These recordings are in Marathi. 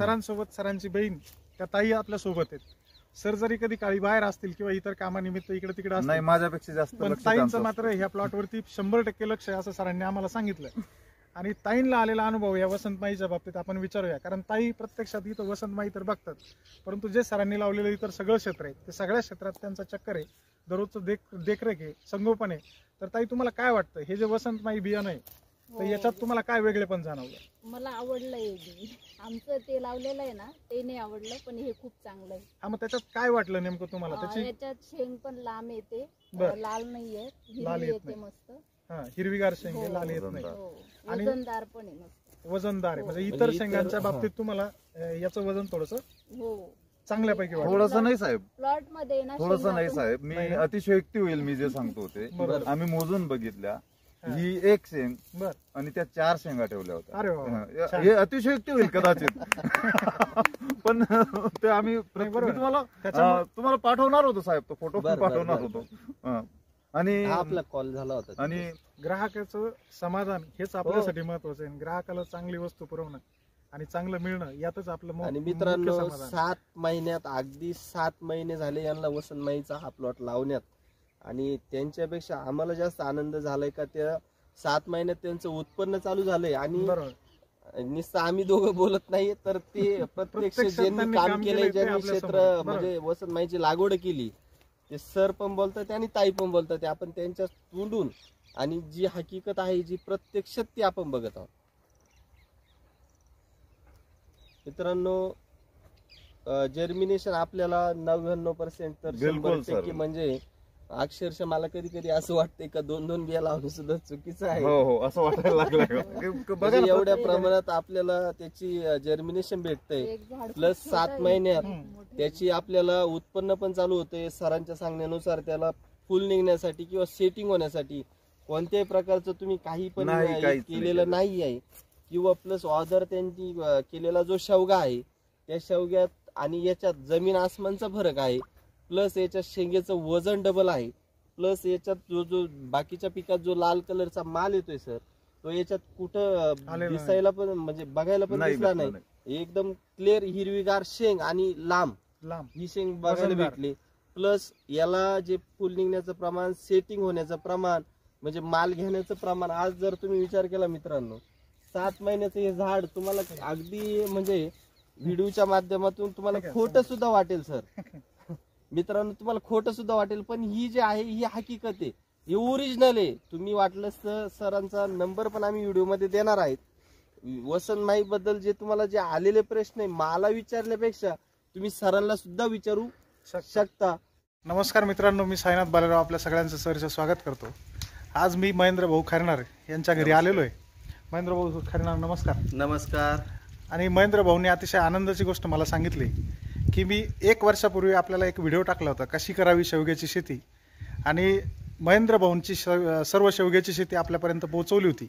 सरांसोबत सरांची बहीण त्या ताई आपल्या सोबत आहेत. सर जरी कधी काळी बाहेर असतील किंवा इतर कामानिमित्त इकडे तिकडे असतील, नाही माझ्यापेक्षा जास्त पण लक्ष ताईंचं त्यांचं मात्र ह्या प्लॉटवरती 100% लक्ष आहे असं सरांनी आम्हाला सांगितलं. आणि ताईंना आलेला अनुभव या वसंतमाईच्या बाबतीत आपण विचारूया. कारण ताई प्रत्यक्षात इथं वसंतमाई तर बघतात, परंतु जे सरांनी लावलेलं इतर सगळं क्षेत्र आहे ते सगळ्या क्षेत्रात त्यांचा चक्कर आहे, दररोजचं देखरेख आहे, संगोपन आहे. तर ताई तुम्हाला काय वाटतं हे जे वसंतमाई बियाणं आहे तर याच्यात तुम्हाला काय वेगळेपण जाणवलं? मला आवडलंय आमचं ते लावलेलं आहे ना, ते नाही आवडलं, पण हे खूप चांगलं आहे. हा, मग त्याच्यात काय वाटलं नेमकं तुम्हाला? त्याची याच्यात शेंग पण लांब येते, बरं. लाल नाहीये, लाल हिरवी येत येते नाही. मस्त. हा, हिरवीगार शेंग हो, आहे, लाल येत वजनदार. नाही. हो, आणि वजनदार पण आहे मस्त. वजनदार आहे, हो. म्हणजे इतर म्हणजे शेंगांच्या इतर- बाबतीत तुम्हाला याचं वजन थोडस हो, चांगल्यापैकी वाटलं. थोडस नाही साहेब, प्लॉट मध्ये ना थोडस शेंगा नाही पण- साहेब, मी नाही ना? अतिशयोक्ती होईल मी जे सांगतो ते. बरोबर. आम्ही मोजून बघितल्या, हा. ही एक शेंग बर, आणि त्या 4 शेंगा ठेवल्या होत्या. अरे वा, हा, छान. हे अतिशयोक्ती होईल कदाचित. पण ते आम्ही नाही, बरोबर. मी तुम्हाला त्याच्यामुळे- तुम्हाला पाठवणार होतो साहेब, तो फोटो बरं, पाठवणार बरं, होतो. हा. आणि हा आपला कॉल झाला होता. आणि ग्राहकाचं समाधान हेच आपल्यासाठी महत्वाचं आहे. ग्राहकाला चांगली वस्तू पुरवणं आणि चांगलं मिळणं यातच आपलं आणि मुख्य मित्रांनो, समाधान. 7 महिन्यात अगदी 7 महिने झाले यांना वसंतमाईचा हा प्लॉट लावण्यात, आणि त्यांच्यापेक्षा आम्हाला जास्त आनंद झालाय का त्या 7 महिन्यात त्यांचं उत्पन्न चालू झालंय. आणि बरोबर, नुसतं आम्ही दोघं बोलत नाही, तर ते प्रत्यक्ष प्रत्यक्षात ज्यांनी त्यांनी काम काम केलंय, केलंय ते ज्यांनी आपल्या क्षेत्र समोर. बरोबर. म्हणजे वसंतमाईची लागवड केली, ते सर पण बोलतात आणि ताई पण बोलतात. आपण त्यांच्या तोंडून आणि जी हकीकत आहे, जी प्रत्यक्षात ती आपण बघत आहोत. मित्रांनो, जर्मिनेशन आपल्याला 99% तर बिलकुल 100% सर. म्हणजे अक्षरशः मला कधी कधी असं वाटतंय का 2-2 बिया लावणं सुद्धा चुकीचं आहे. हो हो असं वाटायला लागलं. बघा म्हणजे ना, एवढ्या प्रमाणात आपल्याला त्याची जर्मिनेशन भेटतंय, एक झाड खूप प्लस छोटं 7 आहे, महिन्यात मोठं. त्याची आपल्याला उत्पन्न पण चालू होते. सरांच्या सांगण्यानुसार त्याला फुल निघण्यासाठी किंवा सेटिंग होण्यासाठी कोणत्याही प्रकारचं तुम्ही काही पण नाही, काहीच नाही केलेलं केलं. नाही आहे. किंवा प्लस ऑदर त्यांनी केलेला जो शेवगा आहे, त्या शेवग्यात आणि याच्यात जमीन आसमानचा फरक आहे. प्लस याच्यात शेंगेचं वजन डबल आहे. प्लस याच्यात जो बाकीच्या पिकात जो लाल कलरचा माल येतोय सर, तो याच्यात कुठं आलेला नाही. दिसायला पण म्हणजे बघायला पण नाही दिसला भेटलं नाही. एकदम क्लिअर हिरवीगार शेंग आणि लांब लांब ही शेंग बघायला वजनदार. भेटली. प्लस याला जे फुल निघण्याचं प्रमाण, सेटिंग होण्याचं प्रमाण, म्हणजे माल घेण्याचं प्रमाण, आज जर तुम्ही विचार केला मित्रांनो, 7 महिन्याचं हे झाड तुम्हाला अगदी म्हणजे व्हिडिओच्या माध्यमातून तुम्हाला ठीक आहे, खोटं सुद्धा वाटेल सर. मित्रांनो, तुम्हाला खोटं सुद्धा वाटेल, पण ही जी आहे ही हकीकत आहे, ही ओरिजिनल आहे. तुम्ही वाटलंच तर सरांचा नंबर पण आम्ही व्हिडिओमध्ये देणार आहेत. वसंतमाई बद्दल जे तुम्हाला जे आलेले प्रश्न आहे, मला विचारल्यापेक्षा तुम्ही सरांना सुद्धा विचारू शकता. नमस्कार मित्रांनो, मी साईनाथ बालेराव आपल्या सगळ्यांचं सहर्ष स्वागत करतो. आज मी महेंद्र भाऊ खैरनार यांच्या घरी आलेलो आहे. महेंद्र भाऊ खैरनार, नमस्कार. नमस्कार. आणि महेंद्र भाऊने अतिशय आनंदाची गोष्ट मला सांगितली की मी 1 वर्षापूर्वी आपल्याला एक व्हिडिओ टाकला होता, कशी करावी शेवग्याची शेती, आणि महेंद्र भाऊंची सर्व शेवग्याची शेती आपल्यापर्यंत पोहोचवली होती.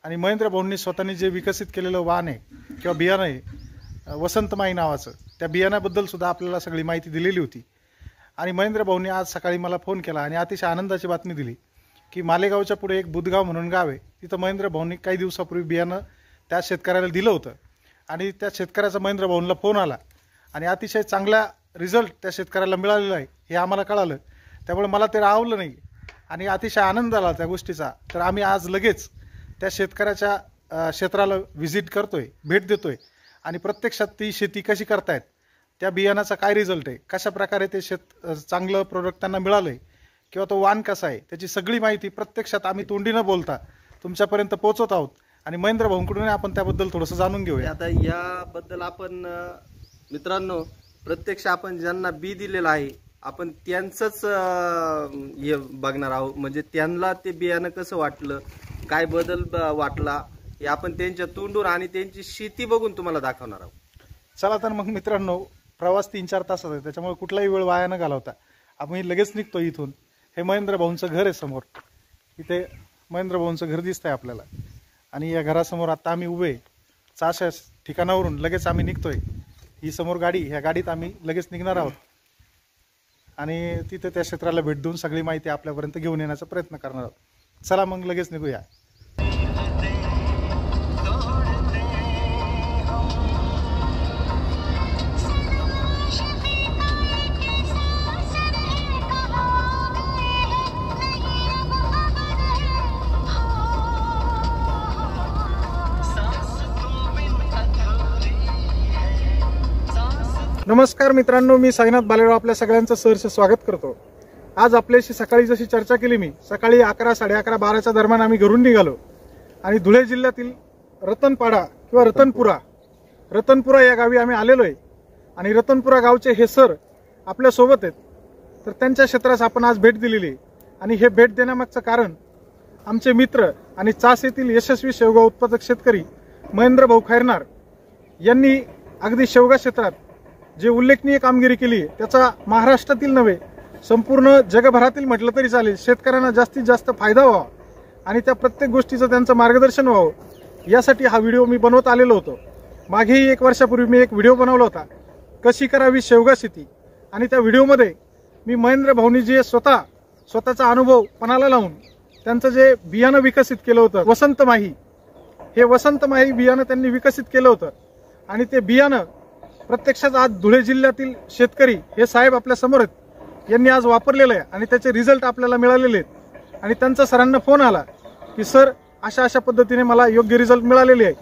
आणि महेंद्र भाऊंनी स्वतःने जे विकसित केलेलं वाण आहे किंवा बियाणं आहे वसंतमाई नावाचं, त्या बियाण्याबद्दल सुद्धा आपल्याला सगळी माहिती दिलेली होती. आणि महेंद्र भाऊंनी आज सकाळी मला फोन केला आणि अतिशय आनंदाची बातमी दिली की मालेगावच्या पुढे एक बुधगाव म्हणून गाव आहे, तिथं महेंद्र भाऊंनी काही दिवसापूर्वी बियाणं त्या शेतकऱ्याला दिलं होतं. आणि त्या शेतकऱ्याचा महेंद्र भाऊंना फोन आला आणि अतिशय चांगला रिझल्ट त्या शेतकऱ्याला मिळालेला आहे हे आम्हाला कळालं. त्यामुळे मला ते राहवलं नाही आणि अतिशय आनंद झाला त्या गोष्टीचा. तर आम्ही आज लगेच त्या शेतकऱ्याच्या क्षेत्राला व्हिजिट करतोय, भेट देतोय आणि प्रत्यक्षात ती शेती कशी करतायत, त्या बियाणाचा काय रिझल्ट आहे, कशा प्रकारे ते चांगलं प्रोडक्ट त्यांना मिळालंय किंवा तो वाण कसा आहे, त्याची सगळी माहिती प्रत्यक्षात आम्ही तोंडी न बोलता तुमच्यापर्यंत पोहोचवत आहोत. आणि महेंद्र भाऊंकडून आपण त्याबद्दल थोडंसं जाणून घेऊया. आता याबद्दल आपण मित्रांनो, प्रत्यक्ष आपण ज्यांना बी दिलेलं आहे आपण त्यांचंच हे बघणार आहोत. म्हणजे त्यांना ते बियाणं कसं वाटलं, काय बदल वाटला, हे आपण त्यांच्या तोंडून आणि त्यांची शेती बघून तुम्हाला दाखवणार आहोत. चला तर मग मित्रांनो, प्रवास 3-4 तासाचा आहे, त्याच्यामुळे कुठलाही वेळ वाया न घालवता आम्ही लगेच निघतो इथून. हे महेंद्र भाऊंचं घर आहे समोर, इथे महेंद्र भाऊंचं घर दिसतंय आपल्याला. आणि या घरासमोर आता आम्ही उभे, अशा ठिकाणावरून लगेच आम्ही निघतोय. ही समोर गाडी, ह्या गाडीत आम्ही लगेच निघणार आहोत आणि तिथे त्या क्षेत्राला भेट देऊन सगळी माहिती आपल्यापर्यंत घेऊन येण्याचा प्रयत्न करणार आहोत. चला मग लगेच निघूया. नमस्कार मित्रांनो, मी साईनाथ बालेराव आपल्या सगळ्यांचं सहर्ष स्वागत करतो. आज आपल्याशी सकाळी जशी चर्चा केली मी, सकाळी 11, 11:30, 12च्या दरम्यान आम्ही घरून निघालो आणि धुळे जिल्ह्यातील रतनपाडा किंवा रतनपुरा या गावी आम्ही आलेलो आहे. आणि रतनपुरा गावचे हे सर आपल्यासोबत आहेत. तर त्यांच्या क्षेत्रास आपण आज भेट दिलेली आहे. आणि हे भेट देण्यामागचं कारण आमचे मित्र आणि चास येथील यशस्वी शेवगा उत्पादक शेतकरी महेंद्र भाऊ खैरनार यांनी अगदी शेवगा क्षेत्रात जे उल्लेखनीय कामगिरी केली आहे, त्याचा महाराष्ट्रातील नव्हे संपूर्ण जगभरातील म्हटलं तरी चालेल शेतकऱ्यांना जास्तीत जास्त फायदा व्हावा आणि त्या प्रत्येक गोष्टीचं त्यांचं मार्गदर्शन व्हावं, यासाठी हा व्हिडिओ मी बनवत आलेलो होतो. मागेही 1 वर्षापूर्वी मी एक व्हिडिओ बनवला होता, कशी करावी शेवगा शेती. आणि त्या व्हिडिओमध्ये मी महेंद्र भाऊनी जे स्वतःचा अनुभव पणाला लावून त्यांचं जे बियाणं विकसित केलं होतं वसंत माही, हे वसंत माही बियाणं त्यांनी विकसित केलं होतं. आणि ते बियाणं प्रत्यक्षात आज धुळे जिल्ह्यातील शेतकरी हे साहेब आपल्या समोर आहेत, यांनी आज वापरलेलं आहे आणि त्याचे रिझल्ट आपल्याला मिळालेले आहेत. आणि त्यांचा सरांना फोन आला की सर अशा पद्धतीने मला योग्य रिझल्ट मिळालेले आहे.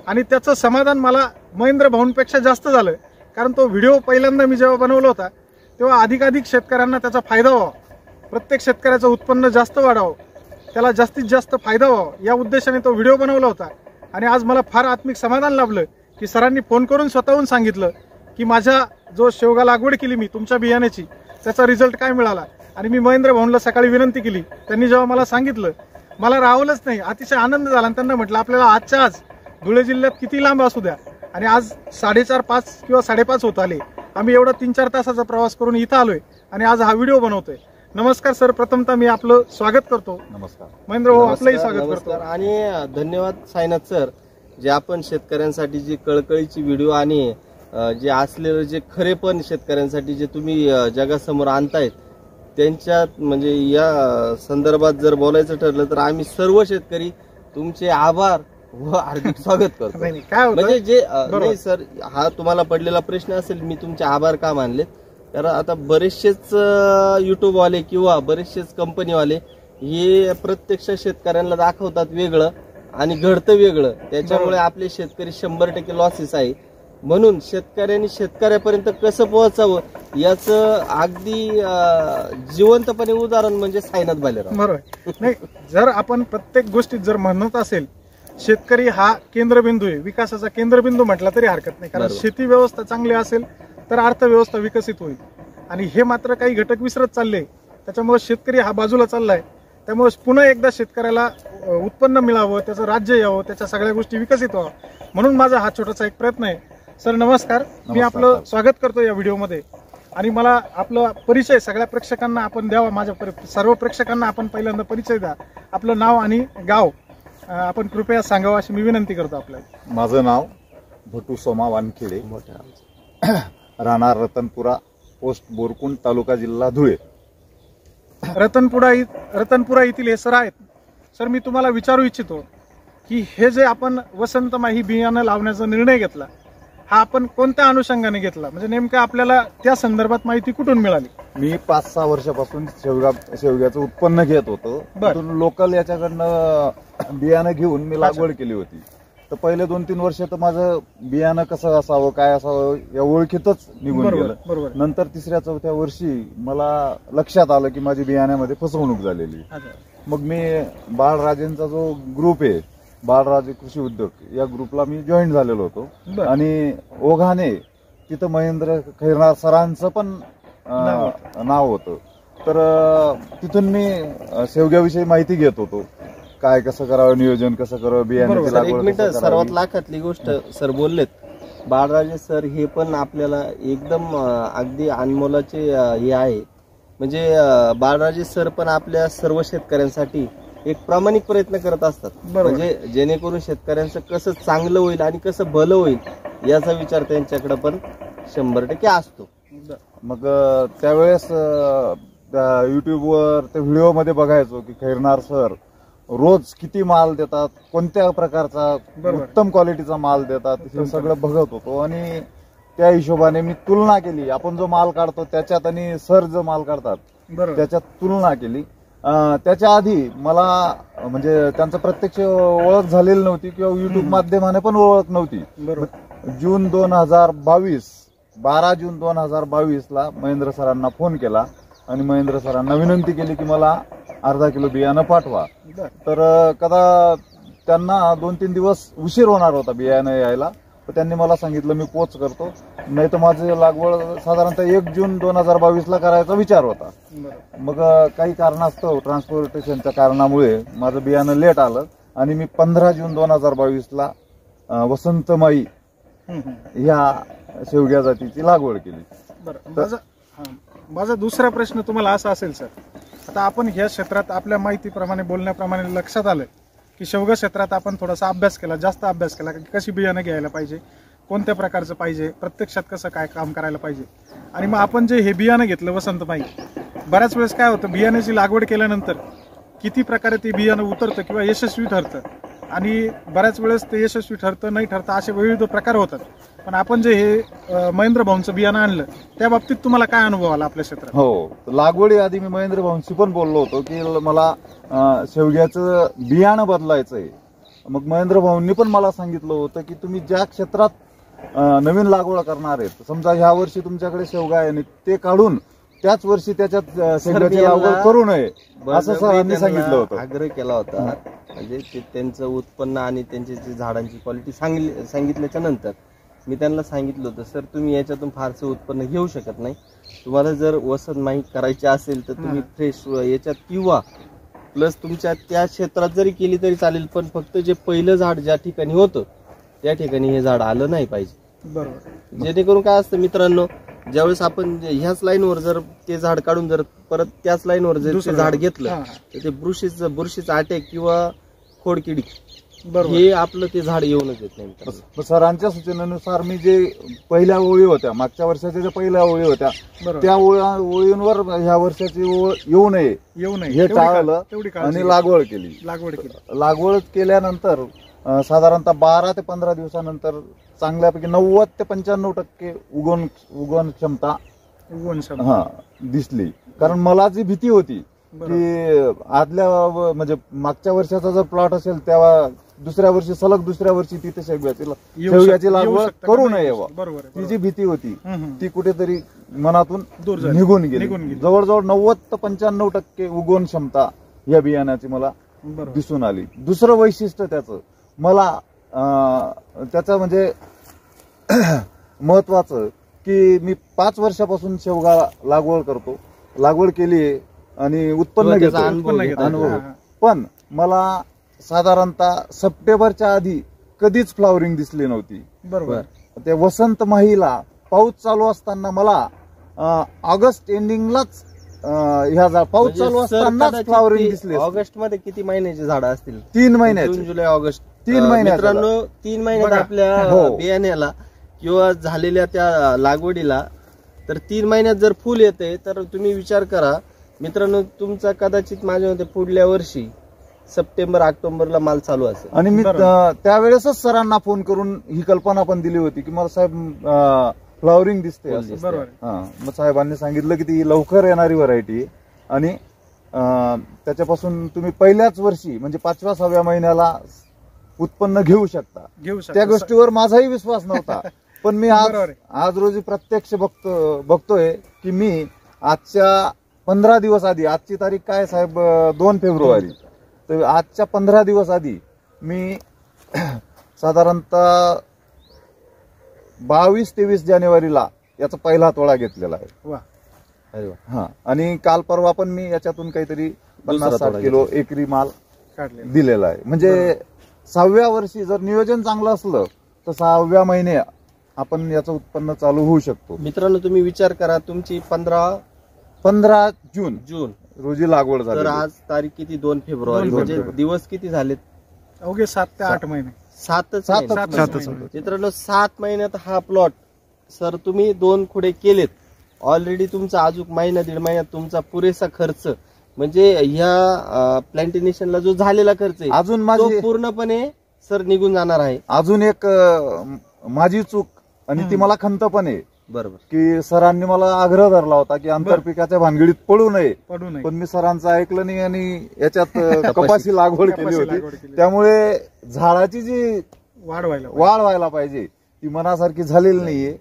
आणि त्याचं समाधान मला महेंद्र भाऊंपेक्षा जास्त झालं, कारण तो व्हिडिओ पहिल्यांदा मी जेव्हा बनवला होता तेव्हा अधिकाधिक शेतकऱ्यांना त्याचा फायदा व्हावा, प्रत्येक शेतकऱ्याचं उत्पन्न जास्त वाढावं, त्याला जास्तीत जास्त फायदा व्हावा या उद्देशाने तो व्हिडिओ बनवला होता. आणि आज मला फार आत्मिक समाधान लाभलं की सरांनी फोन करून स्वतःहून सांगितलं की माझ्या जो शेवगा लागवड केली मी तुमच्या बियाण्याची, त्याचा रिझल्ट काय मिळाला. आणि मी महेंद्र भाऊंना सकाळी विनंती केली. त्यांनी जेव्हा मला सांगितलं मला राहवलंच नाही, अतिशय आनंद झाला. आणि त्यांना म्हटलं आपल्याला आजच्या आज धुळे जिल्ह्यात किती लांब असू द्या, आणि आज 4:30, 5 किंवा 5:30 होत आले, आम्ही एवढा 3-4 तासाचा प्रवास करून इथं आलोय आणि आज हा व्हिडिओ बनवतोय. नमस्कार सर, प्रथमतः मी आपलं स्वागत करतो. नमस्कार महेंद्र भाऊ, आपलंही स्वागत करतो. आणि धन्यवाद साईनाथ सर, जे आपण शेतकऱ्यांसाठी जी कळकळीची व्हिडिओ आणि जे असलेलं जे खरेपण शेतकऱ्यांसाठी जे तुम्ही जगासमोर आणतायत, त्यांच्यात म्हणजे या संदर्भात जर बोलायचं ठरलं तर आम्ही सर्व शेतकरी तुमचे आभार व हार्दिक स्वागत करतो. काय होतं? म्हणजे जे नाही सर, हा तुम्हाला पडलेला प्रश्न असेल मी तुमचे आभार का मानले, तर आता बरेचसेच युट्यूबवाले किंवा बरेचसेच कंपनीवाले हे प्रत्यक्ष शेतकऱ्यांना दाखवतात वेगळं आणि घडतं वेगळं, त्याच्यामुळे आपले शेतकरी 100% लॉसेस आहे. म्हणून शेतकऱ्यांनी शेतकऱ्यापर्यंत कसं पोहोचावं याचं अगदी जिवंतपणे उदाहरण म्हणजे साईनाथ बालेराव. बरोबर. नाही, जर आपण प्रत्येक गोष्टीत जर म्हणत असेल शेतकरी हा केंद्रबिंदू आहे, विकासाचा केंद्रबिंदू म्हटला तरी हरकत नाही, कारण शेती व्यवस्था चांगली असेल तर अर्थव्यवस्था विकसित होईल. आणि हे मात्र काही घटक विसरत चालले, त्याच्यामुळे शेतकरी हा बाजूला चाललाय. त्यामुळे पुन्हा एकदा शेतकऱ्याला उत्पन्न मिळावं, त्याचं राज्य यावं, त्याच्या सगळ्या गोष्टी विकसित व्हावं, म्हणून माझा हा छोटासा एक प्रयत्न आहे. सर नमस्कार, मी आपलं स्वागत करतो या व्हिडिओमध्ये. आणि मला आपला परिचय सगळ्या प्रेक्षकांना आपण द्यावा, माझ्या सर्व प्रेक्षकांना आपण पहिल्यांदा परिचय द्या, आपलं नाव आणि गाव आपण कृपया सांगावं अशी मी विनंती करतो आपल्याला. माझं नाव भटू सोमा वानखेडे, राहणार रतनपुरा, पोस्ट बोरकुंड, तालुका जिल्हा धुळे. रतनपुरा येथील हे सर आहेत. सर मी तुम्हाला विचारू इच्छितो की हे जे आपण वसंत माही बियाणं लावण्याचा निर्णय घेतला, हा आपण कोणत्या अनुषंगाने घेतला, म्हणजे नेमकं आपल्याला त्या संदर्भात माहिती कुठून मिळाली? मी 5-6 वर्षापासून शेवग्याचं उत्पन्न घेत होतो. लोकल याच्याकडनं बियाणं घेऊन मी लागवड केली होती. तर पहिले 2-3 वर्ष तर माझं बियाणं कसं असावं काय असावं या ओळखीतच निघून गेलं. नंतर 3ऱ्या-4थ्या वर्षी मला लक्षात आलं की माझी बियाण्यामध्ये फसवणूक झालेली. मग मी बाळराजेंचा जो ग्रुप आहे, बाळराजे कृषी उद्योग, या ग्रुपला मी जॉईन झालेलो होतो. आणि ओघाने तिथं महेंद्र खैरनार सरांचं पण नाव होतं. तर तिथून मी शेवग्याविषयी माहिती घेत होतो, काय कसं करावं, नियोजन कसं करावं, बियाण्याची लागवड. सर्वात लाखातली गोष्ट सर बोललेत, बाळराजे सर हे पण आपल्याला एकदम अगदी अनमोलाचे हे आहे. म्हणजे बाळराजे सर पण आपल्या सर्व शेतकऱ्यांसाठी एक प्रामाणिक प्रयत्न करत असतात, म्हणजे जेणेकरून शेतकऱ्यांचं कसं चांगलं होईल आणि कसं भलं होईल याचा विचार त्यांच्याकडे पण 100% असतो. मग त्यावेळेस युट्यूबवर त्या व्हिडिओ मध्ये बघायचो की खैरनार सर रोज किती माल देतात, कोणत्या प्रकारचा उत्तम क्वालिटीचा माल देतात, हे सगळं बघत होतो. आणि त्या हिशोबाने मी तुलना केली, आपण जो माल काढतो त्याच्यात आणि सर जो माल काढतात त्याच्यात तुलना केली. त्याच्या आधी मला म्हणजे त्यांचं प्रत्यक्ष ओळख झालेली नव्हती किंवा युट्यूब माध्यमाने पण ओळख नव्हती. जून 2022 12 जून 2022ला महेंद्र सरांना फोन केला आणि महेंद्र सरांना विनंती केली की मला अर्धा किलो बियाणं पाठवा. तर कदा त्यांना 2-3 दिवस उशीर होणार होता बियाणं यायला, तर त्यांनी मला सांगितलं मी पोच करतो, नाही तर माझी लागवड साधारणतः 1 जून 2022ला करायचा विचार होता. मग काही कारणास्तव ट्रान्सपोर्टेशनच्या कारणामुळे माझं बियाणं लेट आलं आणि मी 15 जून 2022ला वसंतमाई ह्या शेवग्या जातीची लागवड केली. बरं, माझा दुसरा प्रश्न तुम्हाला असा असेल सर, आता आपण ह्या क्षेत्रात आपल्या माहितीप्रमाणे बोलण्याप्रमाणे लक्षात आलं की शेवगा क्षेत्रात आपण थोडासा अभ्यास केला, जास्त अभ्यास केला की कशी बियाणं घ्यायला पाहिजे, कोणत्या प्रकारचं पाहिजे, प्रत्यक्षात कसं काय काम करायला पाहिजे. आणि मग आपण जे हे बियाणं घेतलं वसंतमाई, बऱ्याच वेळेस काय होतं बियाण्याची लागवड केल्यानंतर किती प्रकारे ते बियाणं उतरतं किंवा यशस्वी ठरतं आणि बऱ्याच वेळेस ते यशस्वी ठरतं नाही ठरतं असे विविध प्रकार होतात. पण आपण जे हे महेंद्र भाऊंचं बियाणं आणलं त्या बाबतीत तुम्हाला काय अनुभव आला आपल्या क्षेत्रात? हो, लागवडी आधी मी महेंद्र भाऊंशी पण बोललो होतो की मला शेवग्याचं बियाणं बदलायचंय. मग महेंद्र भाऊंनी पण मला सांगितलं होतं की तुम्ही ज्या क्षेत्रात नवीन लागवड करणार आहेत, समजा ह्या वर्षी तुमच्याकडे शेवगा आहे आणि ते काढून त्याच वर्षी त्याच्यात शेवग्याची लागवड करू नये असं सरांनी सांगितलं होतं. आग्रह केला होता. म्हणजे ते त्यांचं उत्पन्न आणि त्यांची जी झाडांची क्वालिटी सांगितल्याच्या नंतर मी त्यांना सांगितलं होतं, सर तुम्ही याच्यातून फारसं उत्पन्न घेऊ शकत नाही, तुम्हाला जर वसंत माही करायची असेल तर तुम्ही फ्रेश याच्यात किंवा प्लस तुमच्या त्या क्षेत्रात जरी केली तरी चालेल, पण फक्त जे पहिलं झाड ज्या ठिकाणी होतं त्या ठिकाणी हे झाड आलं नाही पाहिजे. बरोबर. जेणेकरून काय असतं मित्रांनो, ज्यावेळेस आपण ह्याच लाईनवर जर ते झाड काढून जर परत त्याच लाईनवर जर ते झाड घेतलं तर ते बुरशीचं अटॅक किंवा खोडकिडी हे आपलं ते झाड येऊनच येत नाही. सरांच्या सूचनेनुसार मी जे पहिल्या ओळी होत्या, मागच्या वर्षाच्या ज्या पहिल्या ओळी होत्या त्या ओळींवर ह्या वर्षाची ओळ येऊ नये हे टाळलं आणि लागवड केली. लागवड केल्यानंतर साधारणतः 12 ते 15 दिवसानंतर चांगल्यापैकी 90 ते 95% उगवण क्षमता दिसली. कारण मला जी भीती होती की आदल्या म्हणजे मागच्या वर्षाचा जर प्लॉट असेल तेव्हा दुसऱ्या वर्षी तिथे शेवग्याची लागवड करू नये, ती जी भीती होती ती कुठेतरी मनातून निघून गेली. जवळजवळ 90 ते 95% उगवण क्षमता या बियाण्याची मला दिसून आली. दुसरं वैशिष्ट्य त्याचं मला त्याचं म्हणजे महत्वाचं की मी 5 वर्षापासून शेवगा लागवड केली आणि उत्पन्न घेतो अनुभव, पण मला साधारणतः सप्टेंबरच्या आधी कधीच फ्लॉवरिंग दिसली नव्हती. बरोबर. ते वसंत माहीला पाऊस चालू असताना मला ऑगस्ट एंडिंगलाच ह्या पाऊस चालू असतानाच फ्लॉवरिंग दिसली. ऑगस्ट मध्ये किती महिन्याची झाडं असतील? 3 महिन्याची. जून जुलै ऑगस्ट 3 महिन्यात. मित्रांनो 3 महिन्यात आपल्या बियाण्याला किंवा झालेल्या त्या लागवडीला तर 3 महिन्यात जर फुल येते तर तुम्ही विचार करा मित्रांनो, तुमचा कदाचित माझ्या मते पुढल्या वर्षी सप्टेंबर ऑक्टोबरला माल चालू असेल. आणि मी त्यावेळेसच सरांना फोन करून ही कल्पना पण दिली होती की मला साहेब फ्लॉवरिंग दिसते. मग साहेबांनी सांगितलं की ती लवकर येणारी व्हरायटी आणि त्याच्यापासून तुम्ही पहिल्याच वर्षी म्हणजे 5व्या-6व्या महिन्याला उत्पन्न घेऊ शकता. त्या गोष्टीवर माझाही विश्वास नव्हता, पण मी आज रोजी प्रत्यक्ष बघतोय की मी आजच्या 15 दिवस आधी, आजची तारीख काय साहेब 2 फेब्रुवारी, तर आजच्या 15 दिवस आधी मी साधारणतः 22-23 जानेवारीला याचा पहिला तोळा घेतलेला आहे. हा, आणि काल परवा पण मी याच्यातून काहीतरी 50-60 किलो एकरी माल दिलेला आहे. म्हणजे 6व्या वर्षी जर नियोजन चांगलं असलं तर 6व्या महिने आपण याचं उत्पन्न चालू होऊ शकतो. मित्रांनो तुम्ही विचार करा, तुमची 15 जून रोजी लागवड झाली, तर आज तारीख किती 2 फेब्रुवारी, म्हणजे दिवस किती झालेत? अवघे 7 ते 8 महिने. 7 मित्रांनो 7 महिन्यात हा प्लॉट सर तुम्ही 2 खुडे केलेत. ऑलरेडी तुमचा अजून महिना 1.5 महिन्यात तुमचा पुरेसा खर्च म्हणजे ह्या प्लांटेशनला जो झालेला खर्च आहे अजून तो पूर्णपणे सर निघून जाणार आहे. अजून एक माझी चूक आणि ती मला खंत पण आहे. बरोबर. की सरांनी मला आग्रह धरला होता की आंतरपिकाच्या भानगडीत पडू नये, पण मी सरांचं ऐकलं नाही आणि याच्यात कपाशी लागवड केली होती. त्यामुळे झाडाची जी वाढ व्हायला पाहिजे ती मनासारखी झालेली नाहीये.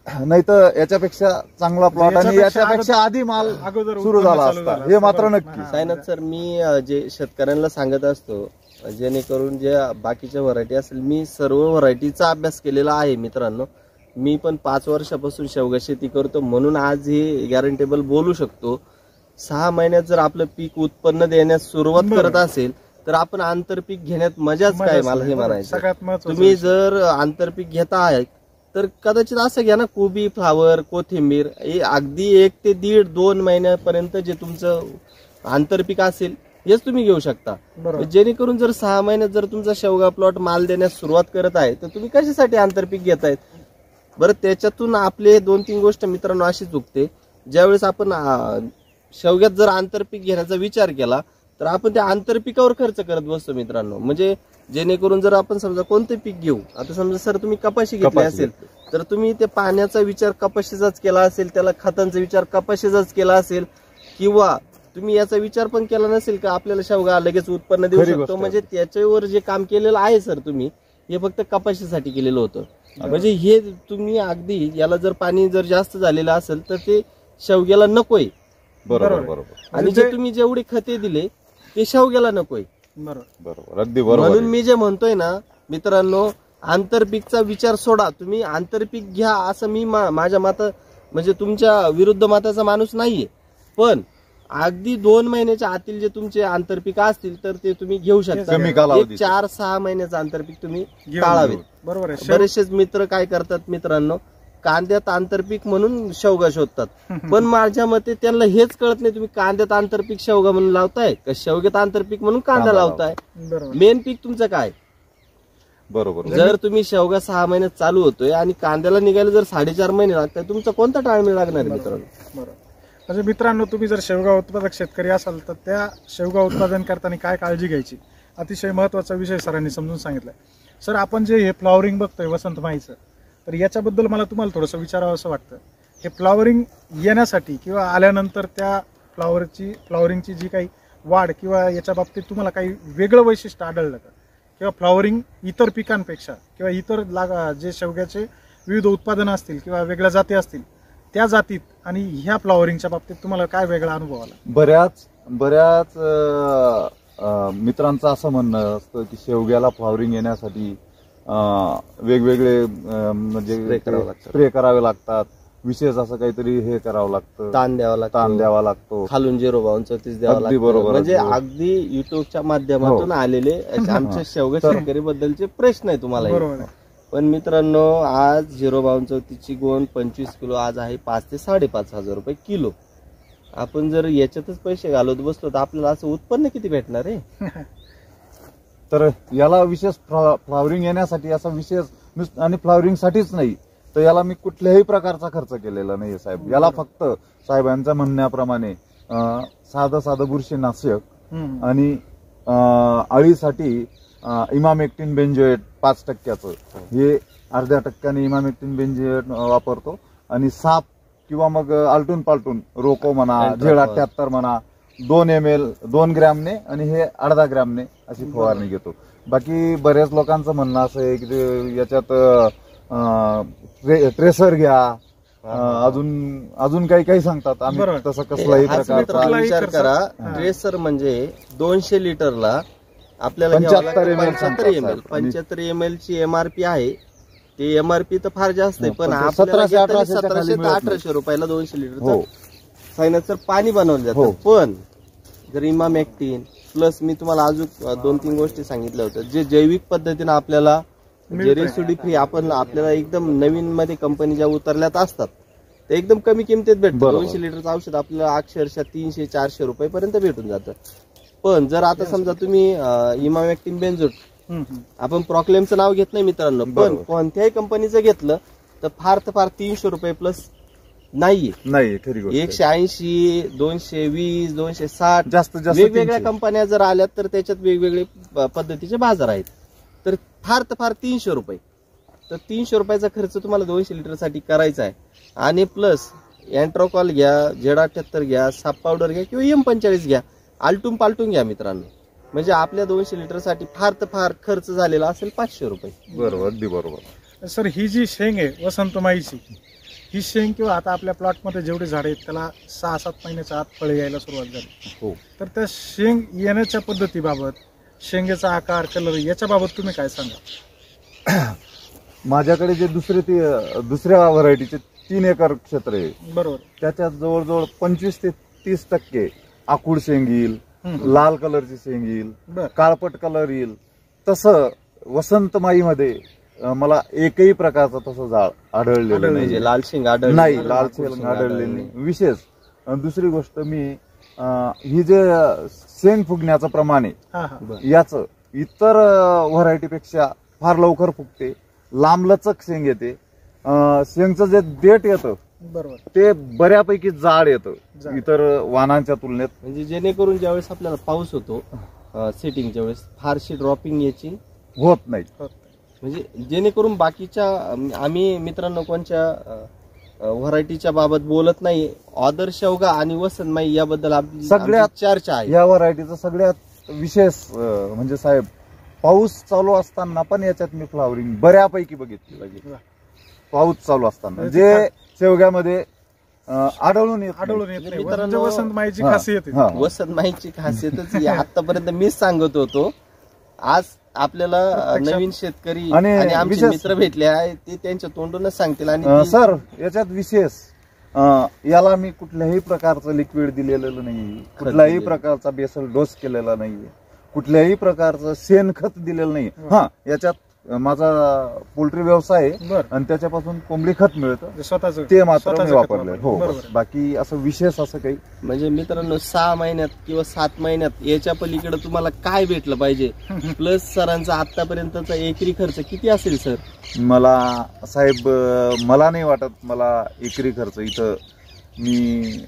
नाही तर याच्यापेक्षा चांगला प्लॉट आणि याच्यापेक्षा याच्यापेक्षा आधी माल अगोदर सुरू उत्पन्न झाला चालू असता झालं हे असतं. मात्र बरोबर. नक्की. हा. सायनाथ सर, मी जे शेतकऱ्यांना सांगत असतो जेणेकरून जे बाकीच्या व्हरायटी असेल, मी सर्व व्हरायटीचा अभ्यास केलेला आहे मित्रांनो. मी पण 5 वर्षापासून शेवगा शेती करतो, म्हणून आज हे गॅरंटेबल बोलू शकतो. 6 महिन्यात जर आपलं पीक उत्पन्न देण्यास सुरुवात बरोबर. करत असेल तर आपण आंतरपीक घेण्यात मजाच काय, मला हे बरोबर. म्हणायचं. सगळ्यात महत्त्वाचं तुम्ही विषय. जर आंतरपीक घेता आहे तर कदाचित असं घ्या ना, कोबी, फ्लावर, कोथिंबीर, हे अगदी 1 ते 1.5-2 महिन्यापर्यंत जे तुमचं आंतरपीक असेल हेच तुम्ही घेऊ शकता. बरोबर. जेणेकरून जर 6 महिन्यात जर तुमचा शेवगा प्लॉट माल देण्यास सुरुवात करत आहे तर तुम्ही कशासाठी आंतरपीक घेतायत बरं. त्याच्यातून आपले 2-3 गोष्ट मित्रांनो अशी चुकते. ज्यावेळेस आपण शेवग्यात जर आंतरपीक घेण्याचा विचार केला तर आपण त्या आंतरपिकावर खर्च करत बसतो मित्रांनो. म्हणजे जेणेकरून जर आपण समजा कोणतं पीक घेऊ, आता समजा सर तुम्ही कपाशी घेतली कपाशी असेल तर तुम्ही ते पाण्याचा विचार कपाशीचाच केला असेल, त्याला खतांचा विचार कपाशीचाच केला असेल, किंवा तुम्ही याचा विचार पण केला नसेल का आपल्याला शेवगा लगेच उत्पन्न देऊ खरी शकतो. गोष्ट आहे. म्हणजे त्याच्यावर जे काम केलेलं आहे सर तुम्ही, हे फक्त कपाशीसाठी केलेलं होतं. म्हणजे हे तुम्ही अगदी याला जर पाणी जर जास्त झालेलं असेल तर ते शेवग्याला नकोय. बरोबर बरोबर. बरोबर आणि जे तुम्ही जेवढे खते दिले ते शेवग्याला नकोय. बरोबर. बरोबर अगदी बरोबर म्हणून आहे. मी जे म्हणतोय ना मित्रांनो, आंतरपीकचा विचार सोडा, तुम्ही आंतरपीक घ्या असं मी माझ्या म्हणजे तुमच्या विरुद्ध मताचा माणूस नाहीये. पण अगदी 2 महिन्याच्या आतील जे तुमचे आंतरपीक असतील तर ते तुम्ही घेऊ शकता. कमी कालावधीत. 4-6 महिन्याचं आंतरपीक तुम्ही घेऊन टाळावे. बरोबर आहे. बरेचसेच मित्र काय करतात मित्रांनो, कांद्यात आंतरपीक म्हणून शेवगा शोधतात. पण माझ्या मते त्यांना हेच कळत नाही, तुम्ही कांद्यात आंतरपीक शेवगा म्हणून लावताय का शेवग्यात आंतरपीक म्हणून कांदा लावताय. बरोबर. मेन पीक तुमचं काय. बरोबर जर तुम्ही शेवगा 6 महिन्यात चालू होतोय आणि कांद्याला निघायला जर 4.5 महिने लागतात, तुमचा कोणता टाळमेळ लागणार आहे मित्रांनो. बरोबर. म्हणजे मित्रांनो, तुम्ही जर शेवगा उत्पादक शेतकरी असाल तर त्या शेवगा उत्पादन करताना काय काळजी घ्यायची, अतिशय महत्त्वाचा विषय सरांनी समजून सांगितलाय. सर, आपण जे हे फ्लॉवरिंग बघतोय वसंत माईचं, तर याच्याबद्दल मला तुम्हाला थोडंसं विचारावं असं वाटतं. हे फ्लॉवरिंग येण्यासाठी किंवा आल्यानंतर त्या फ्लॉवरिंगची जी काही वाढ किंवा याच्या बाबतीत तुम्हाला काही वेगळं वैशिष्ट्य आढळलं का, किंवा फ्लॉवरिंग इतर पिकांपेक्षा किंवा इतर जे शेवग्याचे विविध उत्पादनं असतील किंवा वेगळ्या जाती असतील त्या जातीत आणि ह्या फ्लॉवरिंगच्या बाबतीत तुम्हाला काय वेगळा अनुभव आला? बऱ्याच मित्रांचं असं म्हणणं असतं की शेवग्याला फ्लॉवरिंग येण्यासाठी वेगवेगळे म्हणजे स्प्रे करावे लागतात, विशेष असं काहीतरी हे करावं लागतं, ताण द्यावा लागतो, खालून 0.34 द्यावा अगदी लागतो. बरोबर, म्हणजे अगदी. अगदी युट्यूबच्या माध्यमातून आलेले आमच्या शेवगा शेतकरी बद्दलचे प्रश्न आहे तुम्हाला. बरोबर आहे. पण मित्रांनो, आज 0.32 गोण 25 किलो आज आहे 5 ते 5.5 हजार रुपये किलो. आपण जर याच्यातच पैसे घालवत बसलो तर आपल्याला असं उत्पन्न किती भेटणार आहे. तर याला विशेष फ्लॉवरिंग येण्यासाठी असा विशेष, आणि फ्लॉवरिंग साठीच नाही तर याला मी कुठल्याही प्रकारचा खर्च केलेला नाही साहेब. याला फक्त साहेबांच्या म्हणण्याप्रमाणे साधं बुरशीनाशक आणि अळीसाठी इमामेक्टिन बेंजोएट 5% हे 0.5% इमामेक्टिन बेंजोएट वापरतो. आणि साप किंवा मग आलटून पालटून रोको म्हणा, Z78 म्हणा, 2 ml 2 ग्रॅमने आणि हे 0.5 ग्रॅमने अशी फवारणी घेतो. बाकी बऱ्याच लोकांचं म्हणणं असं आहे की याच्यात ट्रेसर घ्या, अजून काही सांगतात. आम्ही तसं कसलाही प्रकारचा विचार करा. ट्रेसर म्हणजे 200 लिटरला आपल्याला 75 ml ची MRP आहे. ते MRP तर फार जास्त आहे, पण 1700 ते 1800 रुपयाला 200 लिटर सायनाचं पाणी बनवलं जातं. पण जर इमामॅक्टिन प्लस मी तुम्हाला अजून 2-3 गोष्टी सांगितल्या होत्या, जे जैविक पद्धतीने आपल्याला जे रेसिड्यू फ्री आपल्याला एकदम नवीन मध्ये कंपनीच्या उतरल्यात असतात ते एकदम कमी किमतीत भेटतं. 200 लिटरचं औषध आपल्याला अक्षरशः 300-400 रुपयापर्यंत भेटून जातं. पण जर आता समजा तुम्ही इमामॅक्टिन बेंझोएट, आपण प्रॉक्लेमचं नाव घेत नाही मित्रांनो, पण कोणत्याही कंपनीचं घेतलं तर फार 300 रुपये प्लस नाही. 180, 220, 260 जास्त वेगवेगळ्या कंपन्या जर आल्यात तर त्याच्यात वेगवेगळे पद्धतीचे बाजार आहेत. तर फार 300 रुपये. तर 300 रुपयाचा खर्च तुम्हाला 200 लिटरसाठी करायचा आहे. आणि प्लस अँट्रोकॉल घ्या, Z78 घ्या, साप पावडर घ्या किंवा M45 घ्या, आलटून पालटून घ्या मित्रांनो. म्हणजे आपल्या 200 लिटरसाठी फार खर्च झालेला असेल 500 रुपये. बरोबर, अगदी बरोबर. सर, ही जी शेंग आहे वसंत माईची, ही शेंग किंवा आता आपल्या प्लॉटमध्ये जेवढे झाडे आहेत त्याला 6-7 महिन्याच्या आत फळे यायला सुरुवात झाली. हो. तर त्या शेंग येण्याच्या पद्धतीबाबत, शेंगेचा आकार, कलर याच्या बाबत तुम्ही काय सांगा? माझ्याकडे जे दुसऱ्या व्हरायटीचे 3 एकर क्षेत्र आहे, बरोबर, त्याच्यात जवळजवळ 25 ते 30% आकुड शेंग येईल, लाल कलरची शेंग येईल, बर, काळपट कलर येईल. तसं वसंत माईमध्ये मला एकही प्रकारचं तसं झाड आढळलेलं नाही. म्हणजे लाल शेंग आढळली नाही, लाल शेंग आढळलेली नाही. विशेष दुसरी गोष्ट, मी ही जे शेंग फुगण्याचं प्रमाण आहे हा हा, याचं इतर व्हरायटीपेक्षा फार लवकर फुगते, लांबलचक शेंग येते. शेंगचं जे देठ येतं बरोबर, ते बऱ्यापैकी जाड येतं जाड. इतर वाणांच्या तुलनेत. म्हणजे जेणेकरून ज्यावेळेस आपल्याला पाऊस होतो सेटिंगच्या वेळेस फारशी ड्रॉपिंग याची होत नाही. म्हणजे जेणेकरून बाकीच्या आम्ही मित्रांनो कोणच्या व्हरायटीच्या बाबत बोलत नाही. ऑदर शेवगा आणि वसंत माई याबद्दल आपली सगळ्यात चर्चा आहे. या व्हरायटीचं सगळ्यात विशेष म्हणजे साहेब, पाऊस चालू असताना पण याच्यात मी फ्लावरिंग बऱ्यापैकी बघितली. पाऊस चालू असताना जे शेवग्यामध्ये आढळून येत नाही. मित्रांनो, वसंत माईची खासियत आहे. वसंत माईची खासियतच ही आतापर्यंत मीच सांगत होतो. आज आपल्याला नवीन शेतकरी आणि आणि आमचे विशेष- मित्र भेटले आहे, ते त्यांच्या तोंडूनच सांगतील. आणि सर, याच्यात विशेष याला मी कुठल्याही प्रकारचं लिक्विड दिलेलं नाही, कुठल्याही प्रकारचा बेसल डोस केलेला नाही, कुठल्याही प्रकारचं शेणखत दिलेलं नाही. हा, याच्यात माझा पोल्ट्री व्यवसाय आहे बर, आणि त्याच्यापासून कोंबडी खत मिळतं, स्वतःच ते मात्र मी वापरले. हो, बरोबर. बाकी असं विशेष असं काही म्हणजे मित्रांनो 6 महिन्यात किंवा 7 महिन्यात याच्या पलीकडे तुम्हाला काय भेटलं पाहिजे? प्लस सरांचा आतापर्यंतचा एकरी खर्च किती असेल सर? मला साहेब, मला नाही वाटत मला एकरी खर्च इथं मी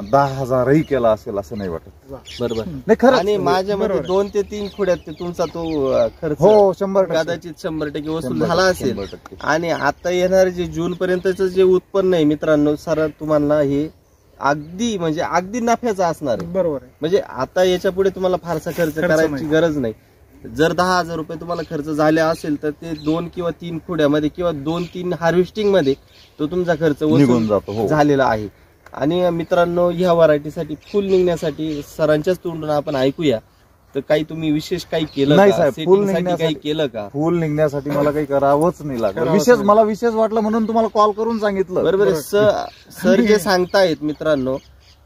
10,000ही केला असेल असं नाही वाटत. बरोबर. नाही, खरंच. आणि माझ्यामध्ये बरोबर. 2 ते 3 खोड्यात ते तुमचा तो खर्च हो, 100% कदाचित 100% वसूल 100%, झाला असेल. 100%. आणि आता येणार जे जून पर्यंतचं जे उत्पन्न आहे मित्रांनो, सर तुम्हाला हे अगदी म्हणजे अगदी नफ्याचं असणार आहे. बरोबर आहे. म्हणजे आता याच्या पुढे तुम्हाला फारसा खर्च करायची नाही. गरज नाही. जर 10,000 रुपये तुम्हाला खर्च झाले असेल तर ते 2 किंवा 3 खोड्यामध्ये किंवा 2-3 हार्वेस्टिंग मध्ये तो तुमचा खर्च निघून वसूल जातो. हो. झालेला आहे. आणि मित्रांनो, ह्या व्हरायटीसाठी फुल निघण्यासाठी सरांच्याच तोंडून आपण ऐकूया. तर काही तुम्ही विशेष काही केलं नाही का? साहेब, फुल सेटिंगसाठी काही निघण्यासाठी केलं का? फुल निघण्यासाठी मला काही करावंच नाही लागलं. करावंच विशेष नाही. मला विशेष वाटलं म्हणून तुम्हाला कॉल करून सांगितलं. बरोबर आहे. सर जे सांगतायत मित्रांनो,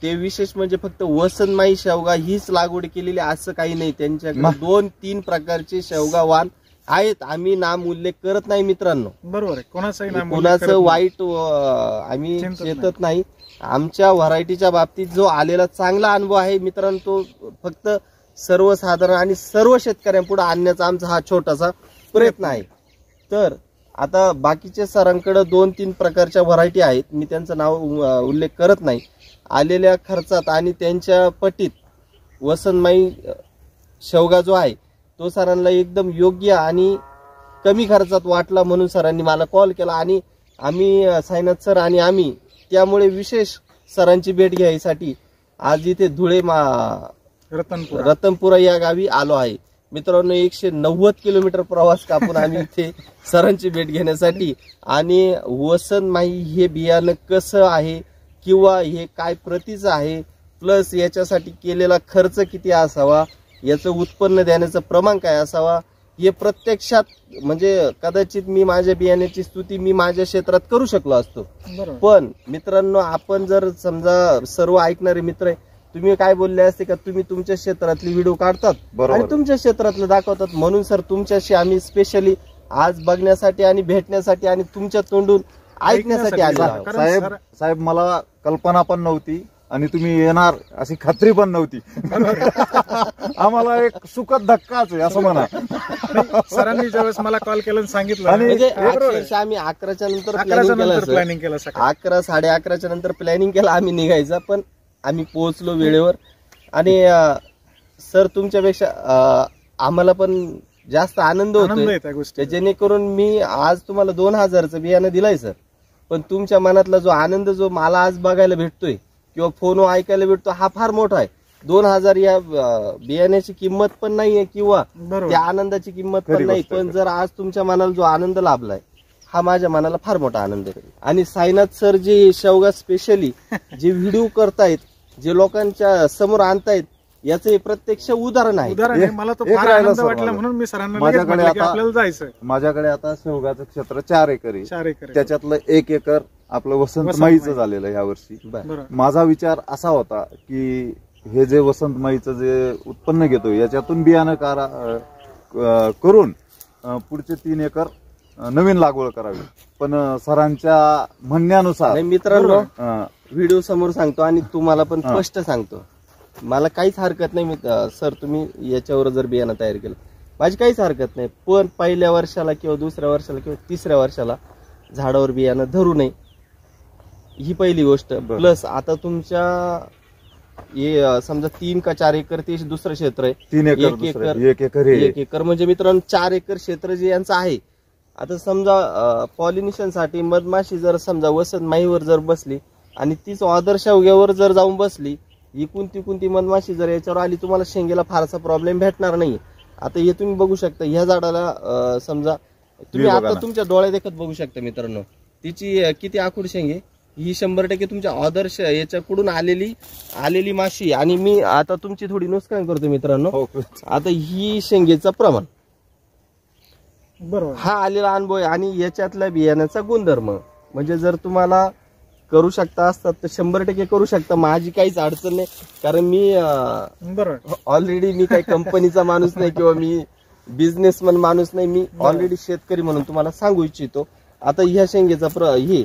ते विशेष म्हणजे फक्त वसंत माई शेवगा हीच लागवड केलेली असं काही नाही. त्यांच्याकडे 2-3 प्रकारचे शेवगा वाण आहेत. आम्ही नाम उल्लेख करत नाही मित्रांनो. बरोबर आहे. कोणाचंही नाम उल्लेख कोणाचं करत नाही. वाईट आम्ही चेतत नाही. आमच्या व्हरायटीच्या बाबतीत जो आलेला चांगला अनुभव आहे मित्रांनो, तो फक्त सर्वसाधारण आणि सर्व शेतकऱ्यांपुढे आणण्याचा आमचा हा छोटासा प्रयत्न आहे. तर आता बाकीच्या सरांकडे 2-3 प्रकारच्या व्हरायटी आहेत. मी त्यांचं नाव उल्लेख करत नाही. आलेल्या खर्चात आणि त्यांच्या पटीत वसंतमाई शेवगा जो आहे तो सरांना एकदम योग्य आणि कमी खर्चात वाटला, म्हणून सरांनी मला कॉल केला. आणि आम्ही साईनाथ सर आणि आम्ही त्यामुळे विशेष सरांची भेट घ्यायसाठी आज इथे धुळे रतनपुरा या गावी आलो आहे. मित्रांनो, 190 किलोमीटर प्रवास कापून आम्ही इथे सरांची भेट घेण्यासाठी, आणि वसंत माई हे बियाणं कसं आहे किंवा हे काय प्रतीचं आहे, प्लस याच्यासाठी केलेला खर्च किती असावा, याचं उत्पन्न देण्याचं प्रमाण काय असावा, हे प्रत्यक्षात म्हणजे कदाचित मी माझ्या बियाण्याची स्तुती मी माझ्या क्षेत्रात करू शकलो असतो. बरोबर. पण मित्रांनो, आपण जर समजा सर्व ऐकणारे मित्र आहे, तुम्ही काय बोलले असते का तुम्ही तुमच्या क्षेत्रातली व्हिडिओ काढतात बरोबर. आणि तुमच्या क्षेत्रातलं दाखवतात, म्हणून सर तुमच्याशी आम्ही स्पेशली आज बघण्यासाठी आणि भेटण्यासाठी आणि तुमच्या तोंडून ऐकण्यासाठी आलो आहोत. कारण साहेब मला कल्पना पण नव्हती आणि तुम्ही येणार अशी खात्री पण नव्हती. आम्हाला एक सुखद धक्काच आहे असं म्हणा. सरांनी ज्यावेळेस मला कॉल केला आणि सांगितलं आणि म्हणजे बरोबर आहे. अक्षरशः आम्ही 11च्या नंतर 11च्या प्लॅनिंग केलं नंतर सर. प्लॅनिंग केलं सकाळी. 11, 11:30च्या नंतर प्लॅनिंग केलं आम्ही निघायचं, पण आम्ही पोहोचलो वेळेवर. आणि सर तुमच्यापेक्षा आम्हाला पण जास्त आनंद आनंद होतोय, आहे त्या गोष्टी. जेणेकरून मी आज तुम्हाला 2,000चं बियाणं दिलंय सर, पण तुमच्या मनातला जो आनंद जो मला आज बघायला भेटतोय किंवा फोनवर ऐकायला भेटतो हा फार मोठा आहे. 2,000 या बियाण्याची किंमत पण नाहीये किंवा बरोबर. त्या आनंदाची किंमत पण खरी नाही, गोष्ट आहे. पण जर आज तुमच्या मनाला जो आनंद लाभलाय हा माझ्या मनाला फार मोठा आनंद आहे. आणि साईनाथ सर जे शेवगा स्पेशली जे व्हिडिओ करतायत, जे लोकांच्या समोर आणतायत, याचं हे प्रत्यक्ष उदाहरण आहे. उदाहरण आहे. मला तो एक फार राहिला आनंद सर वाटला मला. म्हणून मी सरांना लगेच माझ्याकडे म्हटलं की आता- आपल्याला जायचं. माझ्याकडे आता शेवगाचं क्षेत्र 4 एकर आहे. 4 एकर आहे. त्याच्यातलं 1 एकर आपलं वसंत माईचं झालेलं आहे यावर्षी. बरं. माझा विचार असा होता की हे जे वसंत माईचं जे उत्पन्न घेतो याच्यातून बियाणं करून पुढचे 3 एकर नवीन लागवड करावी. पण सरांच्या म्हणण्यानुसार नाही मित्रांनो, अं, व्हिडिओ समोर सांगतो आणि तुम्हाला पण स्पष्ट सांगतो, मला काहीच हरकत नाही. सर तुम्ही याच्यावर जर बियाणं तयार केलं, माझी काहीच हरकत नाही. पण पहिल्या वर्षाला किंवा दुसऱ्या वर्षाला किंवा तिसऱ्या वर्षाला झाडावर बियाणं धरू नये, ही पहिली गोष्ट. प्लस आता तुमच्या समजा 3 का 4 एकर ते दुसरं क्षेत्र आहे. 3 एकर 1 एकर हे 1 एकर म्हणजे मित्रांनो 4 एकर क्षेत्र जे यांचं आहे. आता समजा पॉलिनेशन साठी मधमाशी जर समजा वसंत माईवर जर बसली आणि तीच ऑदर शेवग्यावर जर जाऊन बसली, इकून तिकून ती मधमाशी जर याच्यावर आली, तुम्हाला शेंगेला फारसा प्रॉब्लेम भेटणार नाही. आता हे तुम्ही बघू शकता, ह्या झाडाला समजा तुम्ही आता तुमच्या डोळ्या देखत बघू शकता मित्रांनो, तिची किती आखूड शेंगे, ही 100% तुमच्या ऑदर याच्याकडून आलेली माशी. आणि मी आता तुमची थोडी नुकसान करतो मित्रांनो. आता ही शेंगेचं प्रमाण, बरोबर, हा आलेला अनुभव आहे आणि याच्यातल्या बियाण्याचा गुणधर्म. म्हणजे जर तुम्हाला करू शकता असतात तर 100% करू शकता, माझी काहीच अडचण नाही. कारण मी बरोबर, ऑलरेडी मी काही कंपनीचा माणूस नाही किंवा मी बिझनेसमन माणूस नाही, मी ऑलरेडी शेतकरी म्हणून तुम्हाला सांगू इच्छितो. आता ह्या शेंगेचा हे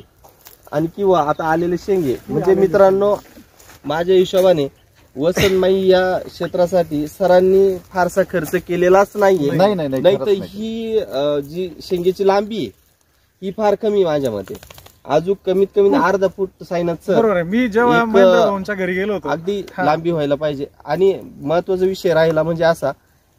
आणि किंवा आता आलेले शेंगे म्हणजे मित्रांनो, माझ्या हिशोबाने वसंतमाई या क्षेत्रासाठी सरांनी फारसा खर्च केलेलाच नाहीये. नाही तर ही जी शेंगेची लांबी आहे ही फार कमी माझ्या मते. अजून कमीत कमी अर्धा फूट साईनाथ सर बरोबर आहे. मी जेव्हा महेंद्र भाऊंच्या घरी गेलो होतो, अगदी लांबी व्हायला पाहिजे. आणि महत्वाचा विषय राहिला म्हणजे असा,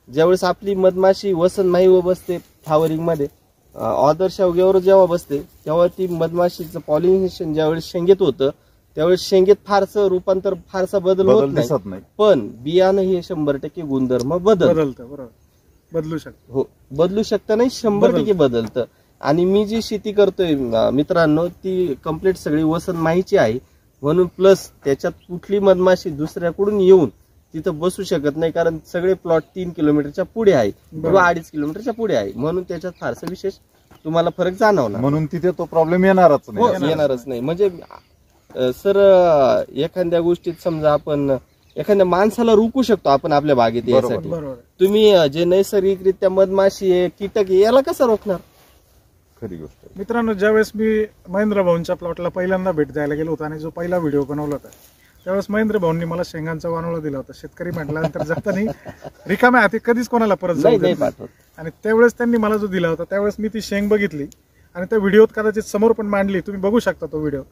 ज्यावेळेस आपली मधमाशी वसंत माईवर बसते फ्लावरिंग मध्ये, ऑदर शेवग्यावर जेव्हा बसते, तेव्हा ती मधमाशीचं पॉलिनेशन ज्यावेळेस शेंगेत होतं, त्यावेळेस शेंगेत फारसं रूपांतर फारसा बदल होत नाही. पण बियाणं हे 100% गुणधर्म बदलतं. बरोबर, बदलू शकतं. हो, बदलू शकतं नाही, 100% बदलतं. आणि मी जी शेती करतोय मित्रांनो, ती कम्प्लीट सगळी वसंत माईची आहे. म्हणून प्लस त्याच्यात कुठली मधमाशी दुसऱ्याकडून येऊन तिथं बसू शकत नाही, कारण सगळे प्लॉट 3 किलोमीटरच्या पुढे आहे किंवा 2.5 किलोमीटरच्या पुढे आहे. म्हणून त्याच्यात फारसा विशेष तुम्हाला फरक जाणवणार, म्हणून तिथे तो प्रॉब्लेम येणारच येणारच नाही. म्हणजे सर एखाद्या गोष्टीत समजा आपण एखाद्या माणसाला रोखू शकतो आपण आपल्या बागेत यासाठी. बरोबर, तुम्ही जे नैसर्गिकरित्या मधमाशी आहे, कीटक आहे, याला कसं रोखणार? खरी गोष्ट. मित्रांनो, ज्यावेळेस मी महेंद्र भाऊंच्या प्लॉटला पहिल्यांदा भेट द्यायला गेलो होतो आणि जो पहिला व्हिडिओ बनवला होता, त्यावेळेस महेंद्र भाऊंनी मला शेंगांचा वानोळा दिला होता. शेतकरी म्हटल्यानंतर जाताना रिकाम्या हाती कधीच कोणाला परत जाऊ देत नाही. आणि त्यावेळेस त्यांनी मला जो दिला होता, त्यावेळेस मी ती शेंग बघितली आणि त्या व्हिडिओत कदाचित समोर पण मांडली, तुम्ही बघू शकता तो व्हिडिओ.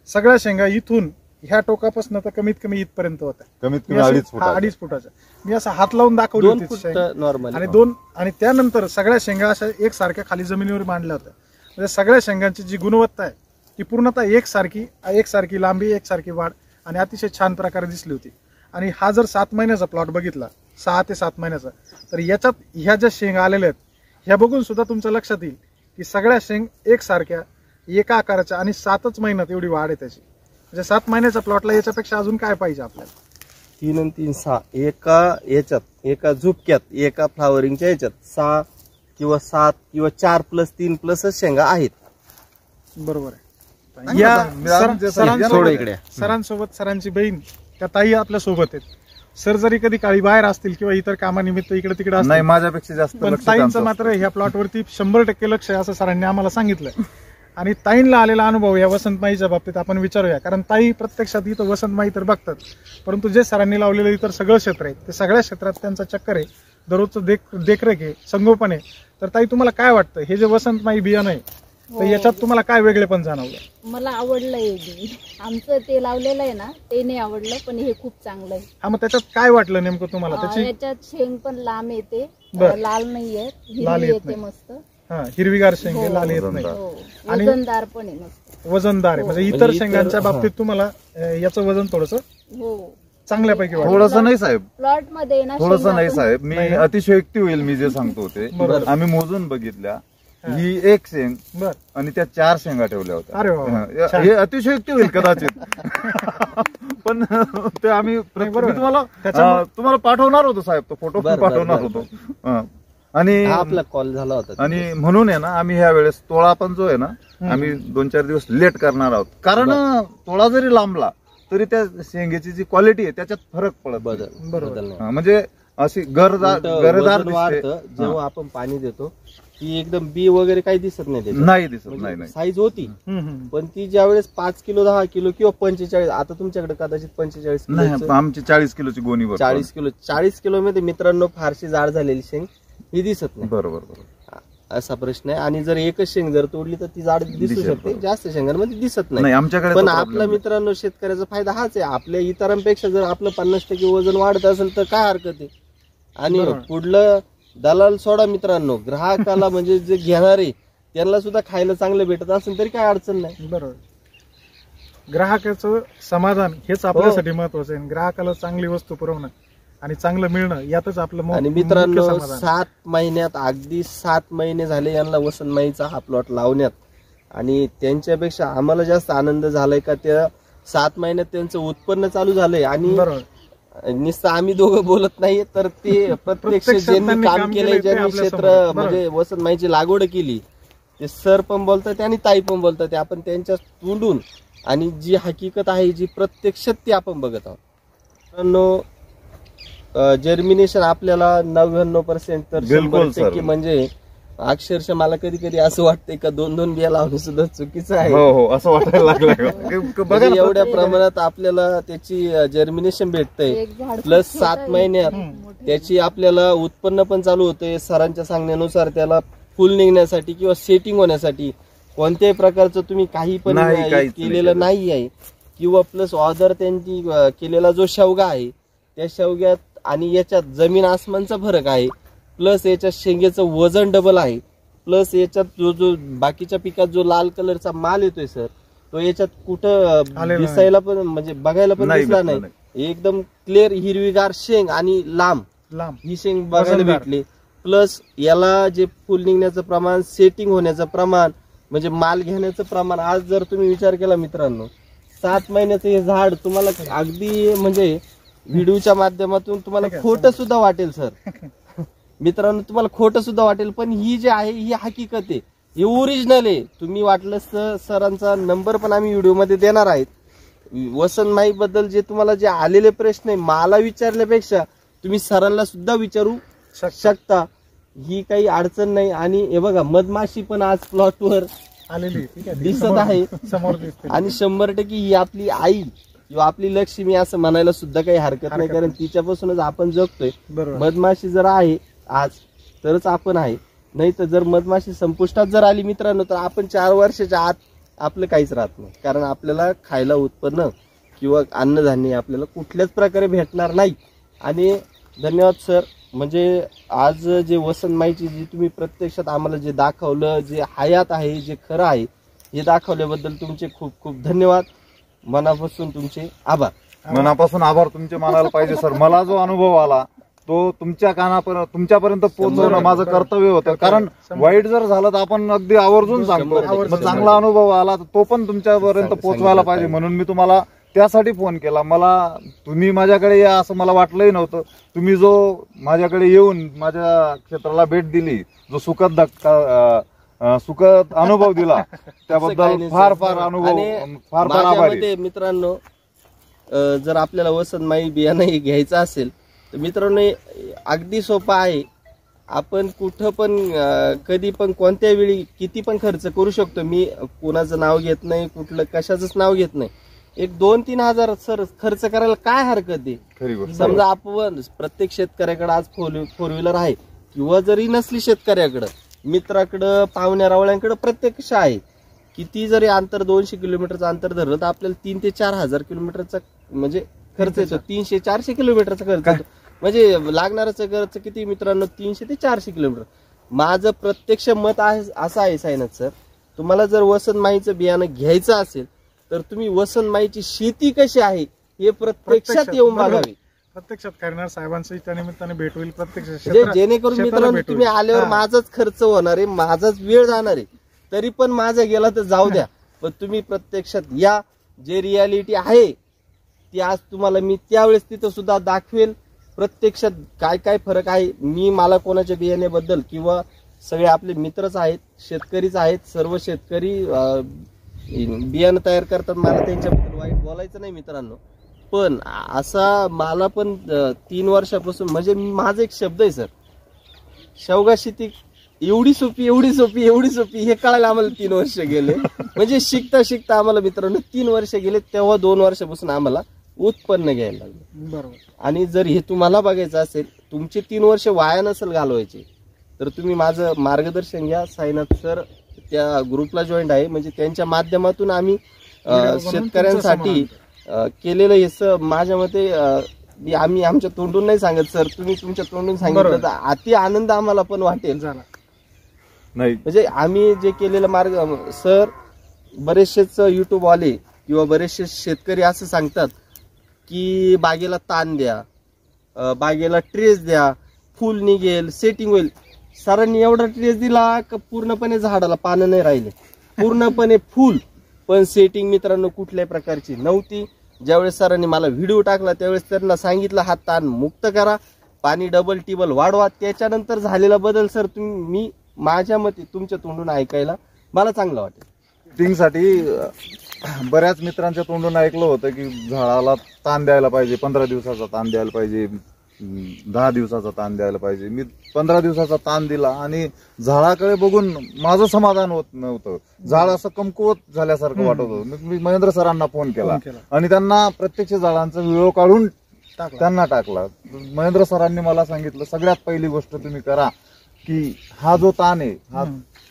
सगळ्या शेंगा इथून ह्या टोकापासून तर कमीत कमी इथपर्यंत होत्या, कमीत कमी 2.5 फुटाच्या. मी असं हात लावून दाखवली होती शेंग. आणि त्यानंतर सगळ्या शेंगा अशा एकसारख्या खाली जमिनीवर मांडल्या होत्या. म्हणजे सगळ्या शेंगांची जी गुणवत्ता आहे ती पूर्णतः एकसारखी लांबी, एकसारखी वाढ आणि अतिशय छान प्रकारे दिसली होती. आणि हा जर 7 महिन्याचा प्लॉट बघितला, 6 ते 7 महिन्याचा, तर याच्यात ह्या ज्या शेंगा आलेल्या आहेत ह्या बघून सुद्धा तुमच्या लक्षात येईल की सगळ्या शेंग एकसारख्या, एका आकाराच्या आणि 7च महिन्यात एवढी वाढ आहे त्याची. म्हणजे 7 महिन्याच्या प्लॉटला याच्यापेक्षा अजून काय पाहिजे आपल्याला? 3 आणि 3 6 एका याच्यात, एका झुपक्यात, एका फ्लावरिंगच्या याच्यात 6 किंवा 7 किंवा 4+3+ शेंगा आहेत. बरोबर आहे. या सरांसोबत सरांची बहीण त्या ताई आपल्या सोबत आहेत. सर जरी कधी काळी बाहेर असतील किंवा इतर कामानिमित्त इकडे तिकडे असतील, माझ्यापेक्षा जास्त, पण ताईंचं मात्र ह्या प्लॉटवरती 100% लक्ष आहे असं सरांनी आम्हाला सांगितलं. आणि ताईंला आलेला अनुभव या वसंतमाईच्या बाबतीत आपण विचारूया, कारण ताई प्रत्यक्षात इथं वसंतमाई तर बघतात, परंतु जे सरांनी लावलेलं इतर सगळं क्षेत्र आहे ते सगळ्या क्षेत्रात त्यांचा चक्कर आहे, दररोजचं देखरेख आहे, संगोपन आहे. तर ताई, तुम्हाला काय वाटतं, हे जे वसंतमाई बियाणं आहे तर याच्यात तुम्हाला काय वेगळे पण जाणवलं? मला आवडलंय. आमचं ते लावलेलं आहे ना, ते नाही आवडलं, पण हे खूप चांगलं आहे. हा, मग त्याच्यात काय वाटलं नेमकं तुम्हाला? याच्यात शेंग पण लांब येते, लाल नाहीये, लाल येते मस्त. हिरवीगार शेंगे, लाल येत नाही, आणि वजनदार पण आहे, मस्त वजनदार आहे. म्हणजे इतर शेंगांच्या बाबतीत तुम्हाला याचं वजन थोडस चांगल्यापैकी वाटतं? थोडंसं नाही साहेब, प्लॉट मध्ये ना थोडंसं नाही साहेब. मी अतिशयोक्ती होईल मी जे सांगतो ते. आम्ही मोजून बघितल्या ही एक शेंग बर. आणि त्या 4 शेंगा ठेवल्या होत्या. अरे वा वा. हा, छान. हे अतिशयोक्ती होईल कदाचित. पण ते आम्ही मी तुम्हाला तुम्हाला पाठवणार होतो साहेब, तो फोटो पण पाठवणार होतो. हा. आणि हा आपला कॉल झाला होता. आणि म्हणून आहे ना आम्ही ह्या वेळेस तोळा पण जो आहे ना आम्ही 2-4 दिवस लेट करणार आहोत. कारण तोळा जरी लांबला तरी त्या शेंगेची जी क्वालिटी आहे त्याच्यात फरक पडत नाही. बरोबर. हा, म्हणजे अशी गरदार वजन वाढतं जेव्हा आपण पाणी देतो, ती एकदम बी वगैरे काही दिसत नाही त्याच्यात. नाही दिसत. नाही साईज होती, पण ती ज्यावेळेस 5 किलो 10 किलो किंवा 45, आता तुमच्याकडे कदाचित 45 नाही किलो, आमची 40 किलोची गोणी बरोबर. 40 किलो मध्ये मित्रांनो फारशी जाड झालेली शेंग ही दिसत नाही. बरोबर असा प्रश्न आहे. आणि जर एकच शेंग जर तोडली तर ती जाड दिसू शकते, जास्त शेंगांमध्ये दिसत नाही. नाही आमच्याकडे पण आपला मित्रांनो शेतकऱ्याचा फायदा हाच आहे, आपल्या इतरांपेक्षा जर आपलं 50% वजन वाढत असेल तर काय हरकत आहे. आणि पुढलं दलाल सोडा मित्रांनो, ग्राहकाला म्हणजे जे घेणारे त्यांना सुद्धा खायला चांगलं भेटत असेल तरी काय अडचण नाही. बरोबर. ग्राहकाचं समाधान हेच आपल्यासाठी महत्वाचं आहे. ग्राहकाला चांगली वस्तू पुरवणं आणि चांगलं मिळणं यातच आपलं आणि मित्रांनो 7 महिन्यात, अगदी 7 महिने झाले यांना वसंतमाईचा हा प्लॉट लावण्यात, आणि त्यांच्यापेक्षा आम्हाला जास्त आनंद झालाय का त्या 7 महिन्यात त्यांचं उत्पन्न चालू झालंय. आणि नुसतं आम्ही दोघं बोलत नाही, तर ते प्रत्यक्ष ज्यांनी काम केलंय, ज्यांनी क्षेत्र म्हणजे वसंतमाईची लागवड केली, ते सर पण बोलतात आणि ताई पण बोलतात. आपण त्यांच्या तोंडून आणि जी हकीकत आहे, जी प्रत्यक्षात ती आपण बघत आहोत. मित्रांनो जर्मिनेशन आपल्याला 99% तर 100% म्हणजे अक्षरशः मला कधी कधी असं वाटतंय का 2-2 बिया लावणं सुद्धा चुकीचं आहे. हो असं वाटायला लागलं. बघा एवढ्या प्रमाणात आपल्याला त्याची जर्मिनेशन भेटतंय, प्लस 7 महिन्यात त्याची आपल्याला उत्पन्न पण चालू होतंय. सरांच्या सांगण्यानुसार त्याला फुल निघण्यासाठी किंवा सेटिंग होण्यासाठी कोणत्याही प्रकारचं तुम्ही काही पण केलेलं नाही आहे, किंवा प्लस ऑर्डर त्यांनी केलेला जो शेवगा आहे त्या शेवग्यात आणि याच्यात जमीन आसमानचा फरक आहे. प्लस याच्यात शेंगेचं वजन डबल आहे. प्लस याच्यात जो बाकीच्या पिकात जो लाल कलरचा माल येतोय सर, तो याच्यात कुठं दिसायला पण म्हणजे बघायला पण दिसला नाही. एकदम क्लिअर हिरवीगार शेंग आणि लांब ही शेंग बघायला भेटली. प्लस याला जे फुल निघण्याचं प्रमाण, सेटिंग होण्याचं प्रमाण, म्हणजे माल घेण्याचं प्रमाण, आज जर तुम्ही विचार केला मित्रांनो 7 महिन्याचं हे झाड तुम्हाला अगदी म्हणजे व्हिडिओच्या माध्यमातून तुम्हाला खोटं सुद्धा वाटेल सर. मित्रांनो तुम्हाला खोटं सुद्धा वाटेल, पण ही जी आहे ही हकीकत आहे, हे ओरिजिनल आहे. तुम्ही वाटलं तर सरांचा नंबर पण आम्ही व्हिडिओमध्ये देणार आहेत. वसंतमाई बद्दल जे तुम्हाला जे आलेले प्रश्न आहे मला विचारल्यापेक्षा तुम्ही सरांना सुद्धा विचारू शकता, ही काही अडचण नाही. आणि हे बघा मधमाशी पण आज प्लॉटवर आलेली दिसत आहे समोर दिसते, आणि 100% ही आपली आई किंवा आपली लक्ष्मी असं म्हणायला सुद्धा काही हरकत नाही, कारण तिच्यापासूनच आपण जगतोय. मधमाशी जर आहे आज तरच आपण आहे, नाही तर जर मधमाशी संपुष्टात जर आली मित्रांनो तर आपण 4 वर्षाच्या आत आपलं काहीच राहत नाही, कारण आपल्याला खायला उत्पन्न किंवा अन्नधान्य आपल्याला कुठल्याच प्रकारे भेटणार नाही. आणि धन्यवाद सर, म्हणजे आज जे वसंतमाईची जी तुम्ही प्रत्यक्षात आम्हाला जे दाखवलं, जे हयात आहे, जे खरं आहे, हे दाखवल्याबद्दल तुमचे खूप खूप धन्यवाद. मनापासून तुमचे आभार. मनापासून आभार तुमचे मानायला पाहिजे सर. मला जो अनुभव आला तो तुमच्यापर्यंत पोहोचवणं माझं कर्तव्य होतं, कारण वाईट जर झालं तर आपण अगदी आवर्जून सांगतो. मग चांगला अनुभव आला तर तो पण तुमच्यापर्यंत पोहोचवायला पाहिजे, म्हणून मी तुम्हाला त्यासाठी फोन केला. तुम्ही माझ्याकडे या असं मला वाटलंही नव्हतं. तुम्ही जो माझ्याकडे येऊन माझ्या क्षेत्राला भेट दिली, जो सुखद अनुभव दिला त्याबद्दल फार आभारी. मित्रांनो जर आपल्याला वसंतमाई बियाणं घ्यायचं असेल तर मित्रांनो अगदी सोपं आहे. आपण कुठं पण कधी पण कोणत्या वेळी किती पण खर्च करू शकतो. मी कोणाचं नाव घेत नाही, कुठलं कशाचंच नाव घेत नाही. 1-2-3 हजार सर खर्च करायला काय हरकत आहे. समजा आपण प्रत्येक शेतकऱ्याकडे आज 4 व्हीलर आहे, किंवा जरी नसली शेतकऱ्याकडं, मित्राकडं, पाहुण्या रावळ्यांकडे प्रत्यक्ष आहे, किती जरी अंतर 200 किलोमीटरचं अंतर धरलं तर आपल्याला 3 ते 4 हजार किलोमीटरचा म्हणजे खर्च येतो. 300-400 किलोमीटरचा खर्च येतो, म्हणजे लागणारच खर्च किती मित्रांनो 300 ते 400 किलोमीटर. माझं प्रत्यक्ष मत आहे असं आहे साईनाथ सर, तुम्हाला जर वसंतमाईचं बियाणं घ्यायचं असेल तर तुम्ही वसंतमाईची शेती कशी आहे हे प्रत्यक्षात येऊन बघावी. प्रत्यक्षात करणार साहेबांची त्या निमित्ताने भेट होईल. प्रत्यक्ष म्हणजे जेणेकरून मित्रांनो तुम्ही आल्यावर माझाच खर्च होणार आहे, माझाच वेळ जाणार आहे, तरी पण माझा गेला तर जाऊ द्या, पण तुम्ही प्रत्यक्षात या. जे रियालिटी आहे ती आज तुम्हाला मी त्यावेळेस तिथं सुद्धा दाखवेल. प्रत्यक्षात काय काय फरक आहे. मला कोणाच्या बियाण्याबद्दल किंवा सगळे आपले मित्रच आहेत, शेतकरीच आहेत, सर्व शेतकरी बियाणं तयार करतात, मला त्यांच्याबद्दल वाईट बोलायचं नाही मित्रांनो. पण असा मला पण 3 वर्षापासून म्हणजे माझा एक शब्द आहे सर, शेवगा शेती एवढी सोपी हे कळायला आम्हाला 3 वर्ष गेले. म्हणजे शिकता शिकता आम्हाला मित्रांनो 3 वर्ष गेले, तेव्हा 2 वर्षापासून आम्हाला उत्पन्न घ्यायला लागलं. बरोबर. आणि जर हे तुम्हाला बघायचं असेल, तुमचे 3 वर्ष वाया नसेल घालवायचे, तर तुम्ही माझं मार्गदर्शन घ्या. साईनाथ सर त्या ग्रुपला जॉईंट आहे, म्हणजे त्यांच्या माध्यमातून आम्ही शेतकऱ्यांसाठी केलेलं हे माझ्या मते आम्ही आमच्या तोंडून नाही सांगत सर, तुम्ही तुमच्या तोंडून सांगितलं तर अति आनंद आम्हाला पण वाटेल. नाही म्हणजे आम्ही जे केलेलं मार्ग सर, बरेचसेच युट्यूब वाले किंवा बरेचसे शेतकरी असं सांगतात की बागेला ताण द्या, बागेला ट्रेस द्या, फुल निघेल, सेटिंग होईल. सरांनी एवढा ट्रेस दिला का पूर्णपणे झाडाला पानं नाही राहिले, पूर्णपणे फुल, पण सेटिंग मित्रांनो कुठल्याही प्रकारची नव्हती. ज्यावेळेस सरांनी मला व्हिडिओ टाकला त्यावेळेस त्यांना सांगितलं हा ताण मुक्त करा, पाणी डबल टिबल वाढवा. त्याच्यानंतर झालेला बदल सर मी माझ्या मते तुमच्या तोंडून ऐकायला मला चांगलं वाटेल. टिंगसाठी बऱ्याच मित्रांच्या तोंडून ऐकलं होतं की झाडाला ताण द्यायला पाहिजे, 15 दिवसाचा ताण द्यायला पाहिजे, 10 दिवसाचा ताण द्यायला पाहिजे. मी 15 दिवसाचा ताण दिला आणि झाडाकडे बघून माझं समाधान होत नव्हतं. झाड असं कमकुवत झाल्यासारखं वाटत होतं. मी महेंद्र सरांना फोन केला आणि त्यांना प्रत्यक्ष झाडांचा व्हिडिओ काढून त्यांना टाकला. महेंद्र सरांनी मला सांगितलं सगळ्यात पहिली गोष्ट तुम्ही करा की हा जो ताण आहे हा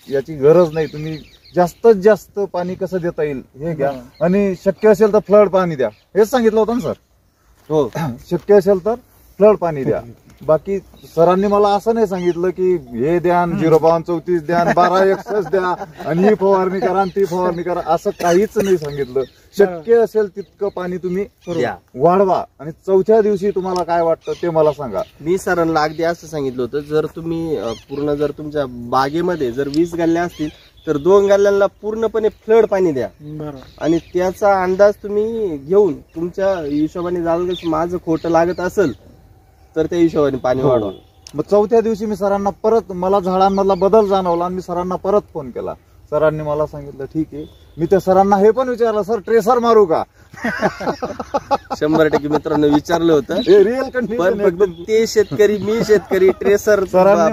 याची गरज नाही, तुम्ही जास्तीत जास्त पाणी कसं देता येईल हे घ्या आणि शक्य असेल तर फ्लड पाणी द्या. हेच सांगितलं होतं ना सर? हो, शक्य असेल तर फ्लड पाणी द्या. बाकी सरांनी मला असं नाही सांगितलं की हे द्या 0.34 द्या 12 द्या आणि ही फवारणी करा आणि ती फवारणी करा, असं काहीच नाही सांगितलं. शक्य असेल तितकं पाणी तुम्ही द्या, वाढवा आणि 4थ्या दिवशी तुम्हाला काय वाटतं ते मला सांगा. मी सरांना अगदी असं सांगितलं होतं, जर तुम्ही पूर्ण जर तुमच्या बागेमध्ये जर 20 गल्ल्या असतील तर 2 गल्ल्यांना पूर्णपणे फ्लड पाणी द्या आणि त्याचा अंदाज तुम्ही घेऊन तुमच्या हिशोबाने झालं. माझं खोटं लागत असेल तर त्या हिशोबाने पाणी वाढवा. मग 4थ्या दिवशी मी सरांना परत, मला झाडांमधला बदल जाणवला आणि मी सरांना परत फोन केला. सरांनी मला सांगितलं ठीक आहे. मी त्या सरांना हे पण विचारलं सर ट्रेसर मारू का? 100% मित्रांनो विचारलं होतं, रिअल पण फक्त ते शेतकरी मी शेतकरी ट्रेसर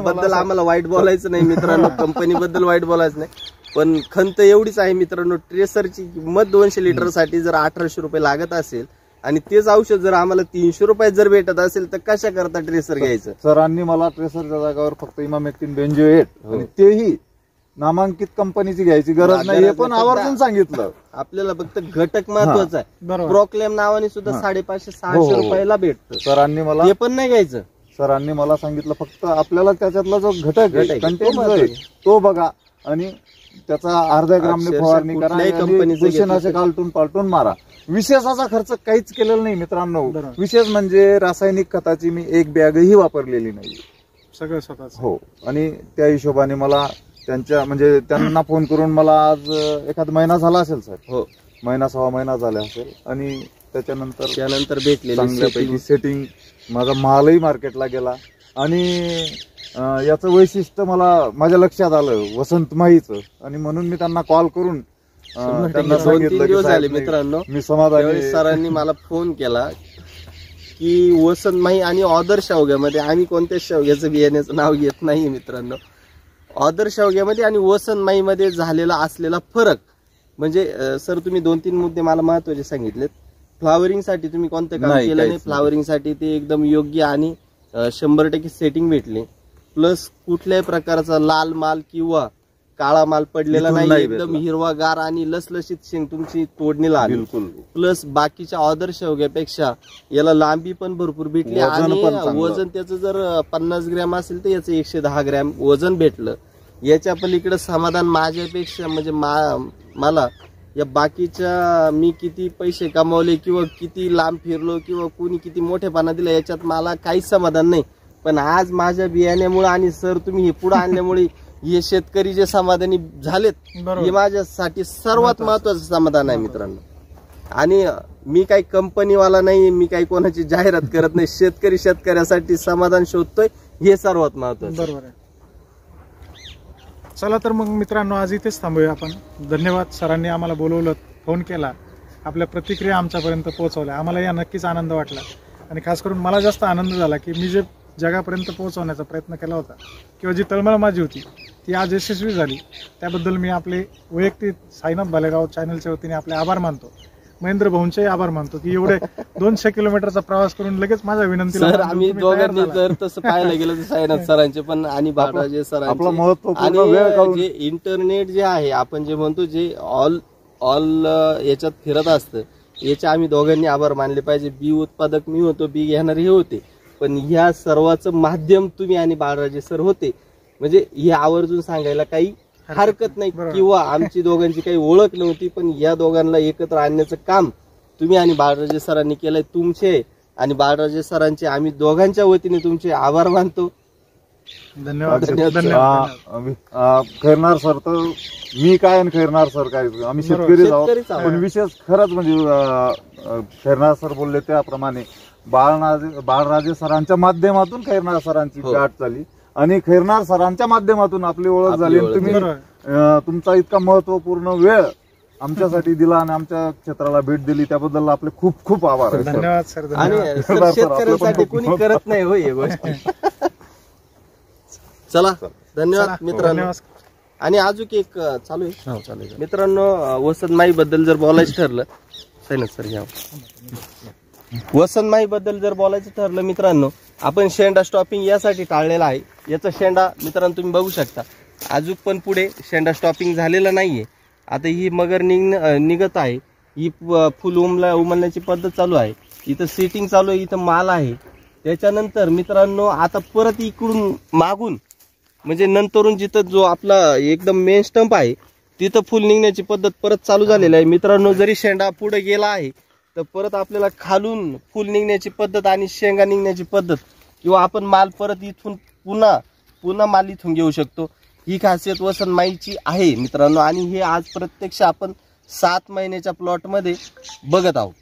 बद्दल आम्हाला वाईट बोलायचं नाही मित्रांनो, कंपनी बद्दल वाईट बोलायचं नाही. पण खंत एवढीच आहे मित्रांनो, ट्रेसरची किंमत 200 लिटरसाठी जर 1800 रुपये लागत असेल आणि तेच औषध जर आम्हाला 300 रुपयात जर भेटत असेल तर कशा करता ट्रेसर घ्यायचं? सरांनी मला ट्रेसरच्या जागावर फक्त इमामेक्टिन बेंजोएट आणि तेही नामांकित कंपनीची घ्यायची गरज नाही हे पण आवर्जून सांगितलं. आपल्याला फक्त घटक महत्वाचा आहे. प्रोक्लेम नावाने सुद्धा 550-600 रुपयाला भेटतं. सरांनी मला हे पण नाही घ्यायचं. सरांनी मला सांगितलं फक्त आपल्याला त्याच्यातला जो घटक आहे तो बघा आणि त्याचा अर्ध्या ग्रामने फवारणी करा आणि बुरशीनाशक आलटून पालटून मारा. विशेषाचा खर्च काहीच केलेला नाही मित्रांनो. विशेष म्हणजे रासायनिक खताची मी एक बॅगही वापरलेली नाही, सगळं स्वतःच. हो. आणि त्या हिशोबाने मला त्यांना फोन करून मला आज एखादा महिना झाला असेल सर. हो, 1.5 महिना झाला असेल. आणि त्याच्यानंतर भेटले चांगल्यापैकी सेटिंग, माझा मालही मार्केटला गेला. आणि याचं वैशिष्ट्य माझ्या लक्षात आलं वसंत माहीचं, आणि म्हणून मी त्यांना कॉल करून त्यांना सांगितलं मित्रांनो मी समाधानी. सरांनी मला फोन केला की वसंत माही आणि ऑदर शेवग्यामध्ये, आम्ही कोणत्या शेवग्याचं बियाण्याचं नाव घेत नाही मित्रांनो, ऑदर शेवग्यामध्ये आणि वसंत माहीमध्ये झालेला असलेला फरक म्हणजे सर तुम्ही 2-3 मुद्दे मला महत्वाचे सांगितलेत. फ्लावरिंग साठी तुम्ही कोणतं काम केलं नाही, फ्लावरिंग साठी ते एकदम योग्य आणि 100% सेटिंग भेटले. प्लस कुठल्याही प्रकारचा लाल माल किंवा काळा माल पडलेला नाही, एकदम हिरवागार आणि लसलशीत शेंग तुमची तोडणीला आली. प्लस बाकीच्या ऑदर शेवग्यापेक्षा याला लांबी पण भरपूर भेटली आणि वजन त्याचं जर 50 ग्रॅम असेल तर याचं 110 ग्रॅम वजन भेटलं. याच्या पलीकडे समाधान माझ्यापेक्षा म्हणजे मला या बाकीच्या मी किती पैसे कमावले किंवा किती लांब फिरलो किंवा कोणी किती मोठेपणा दिला याच्यात मला काहीच समाधान नाही. पण आज माझ्या बियाण्यामुळे आणि सर तुम्ही हे पुढे आणल्यामुळे हे शेतकरी जे समाधानी झालेत बरोबर. हे माझ्यासाठी सर्वात महत्वाचं समाधान आहे मित्रांनो. आणि मी काही कंपनीवाला नाही, मी काही कोणाची जाहिरात करत नाही. शेतकरी शेतकऱ्यासाठी समाधान शोधतोय हे सर्वात महत्वाचं. बरोबर आहे. चला तर मग मित्रांनो आज इथेच थांबूया आपण. धन्यवाद. सरांनी आम्हाला बोलवलं, फोन केला, आपल्या प्रतिक्रिया आमच्यापर्यंत पोहोचवल्या. आम्हाला या नक्कीच आनंद वाटला आणि खास करून मला जास्त आनंद झाला की मी जे जगापर्यंत पोहोचवण्याचा प्रयत्न केला होता किंवा जी तळमळ माझी होती ती आज यशस्वी झाली. त्याबद्दल मी आपले वैयक्तिक साईनाथ भालेराव चॅनलच्या वतीने आपले आभार मानतो. महेंद्र भाऊंचे आभार मानतो की एवढे 200 किलोमीटरचा प्रवास करून लगेच माझ्या विनंतीला सर आम्ही दोघांनी जर तसं पाहायला गेलं तर साईनाथ सरांचे पण आणि बाळराजे आपला सरांचे महत्वपूर्ण वेळ आणि काढून जे इंटरनेट जे आहे आपण जे म्हणतो जे ऑल याच्यात फिरत असतं याचे आम्ही दोघांनी आभार मानले पाहिजे. बी उत्पादक मी होतो, बी घेणारे हे होते, पण ह्या सर्वाचं माध्यम तुम्ही आणि बाळराजे सर होते. म्हणजे हे आवर्जून सांगायला काही हरकत नाही किंवा आमची दोघांची काही ओळख नव्हती, पण या दोघांना एकत्र आणण्याचं काम तुम्ही आणि बाळराजे सरांनी केलंय. तुमचे आणि बाळराजे सरांचे आम्ही दोघांच्या वतीने तुमचे आभार मानतो. धन्यवाद. खैरनार सर तर मी काय आणि खैरनार सर काय, आम्ही शेतकरीच शेतकरीच आहोत. आहोत. पण विशेष खरंच म्हणजे खैरनार सर बोलले त्याप्रमाणे बाळराजे सरांच्या माध्यमातून खैरनार सरांची हो. गाठ झाली आणि खैरनार सरांच्या माध्यमातून आपली ओळख आपली झाली. ओळख तुम्ही बरोबर. तुमचा इतका महत्वपूर्ण वेळ आमच्यासाठी दिला आणि आमच्या क्षेत्राला भेट दिली त्याबद्दल आपले खूप खूप आभार आहे सर. धन्यवाद सर. आणि धन्यवाद. सर, शेतकऱ्यांसाठी कोणी करत नाही हो हे गोष्टी. चला धन्यवाद चला, मित्रांनो. धन्यवाद. आणि अजून एक चालू आहे मित्रांनो, वसंतमाई बद्दल जर बोलायचं ठरलं साईनाथ सर घ्या. वसंतमाई बद्दल जर बोलायचं ठरलं मित्रांनो, आपण शेंडा स्टॉपिंग यासाठी टाळलेला आहे. याचा शेंडा मित्रांनो तुम्ही बघू शकता, अजून पण पुढे शेंडा स्टॉपिंग झालेला नाहीये. आता ही मगर निघत आहे, ही फुल उमलण्याची पद्धत चालू आहे, इथं सेटिंग चालू आहे, इथं माल आहे. त्याच्यानंतर मित्रांनो आता परत इकडून मागून म्हणजे नंतरून जिथं जो आपला एकदम मेन स्टंप आहे तिथं फुल निघण्याची पद्धत परत चालू झालेली आहे. मित्रांनो जरी शेंडा पुढे गेला आहे तर परत आपल्याला खालून फुल निघण्याची पद्धत आणि शेंगा निघण्याची पद्धत किंवा आपण माल परत इथून पुन्हा माल इथून घेऊ शकतो. ही खासियत वसंतमाईची आहे मित्रांनो. आणि हे आज प्रत्यक्ष आपण 7 महिन्याच्या प्लॉट मध्ये बघत आहोत.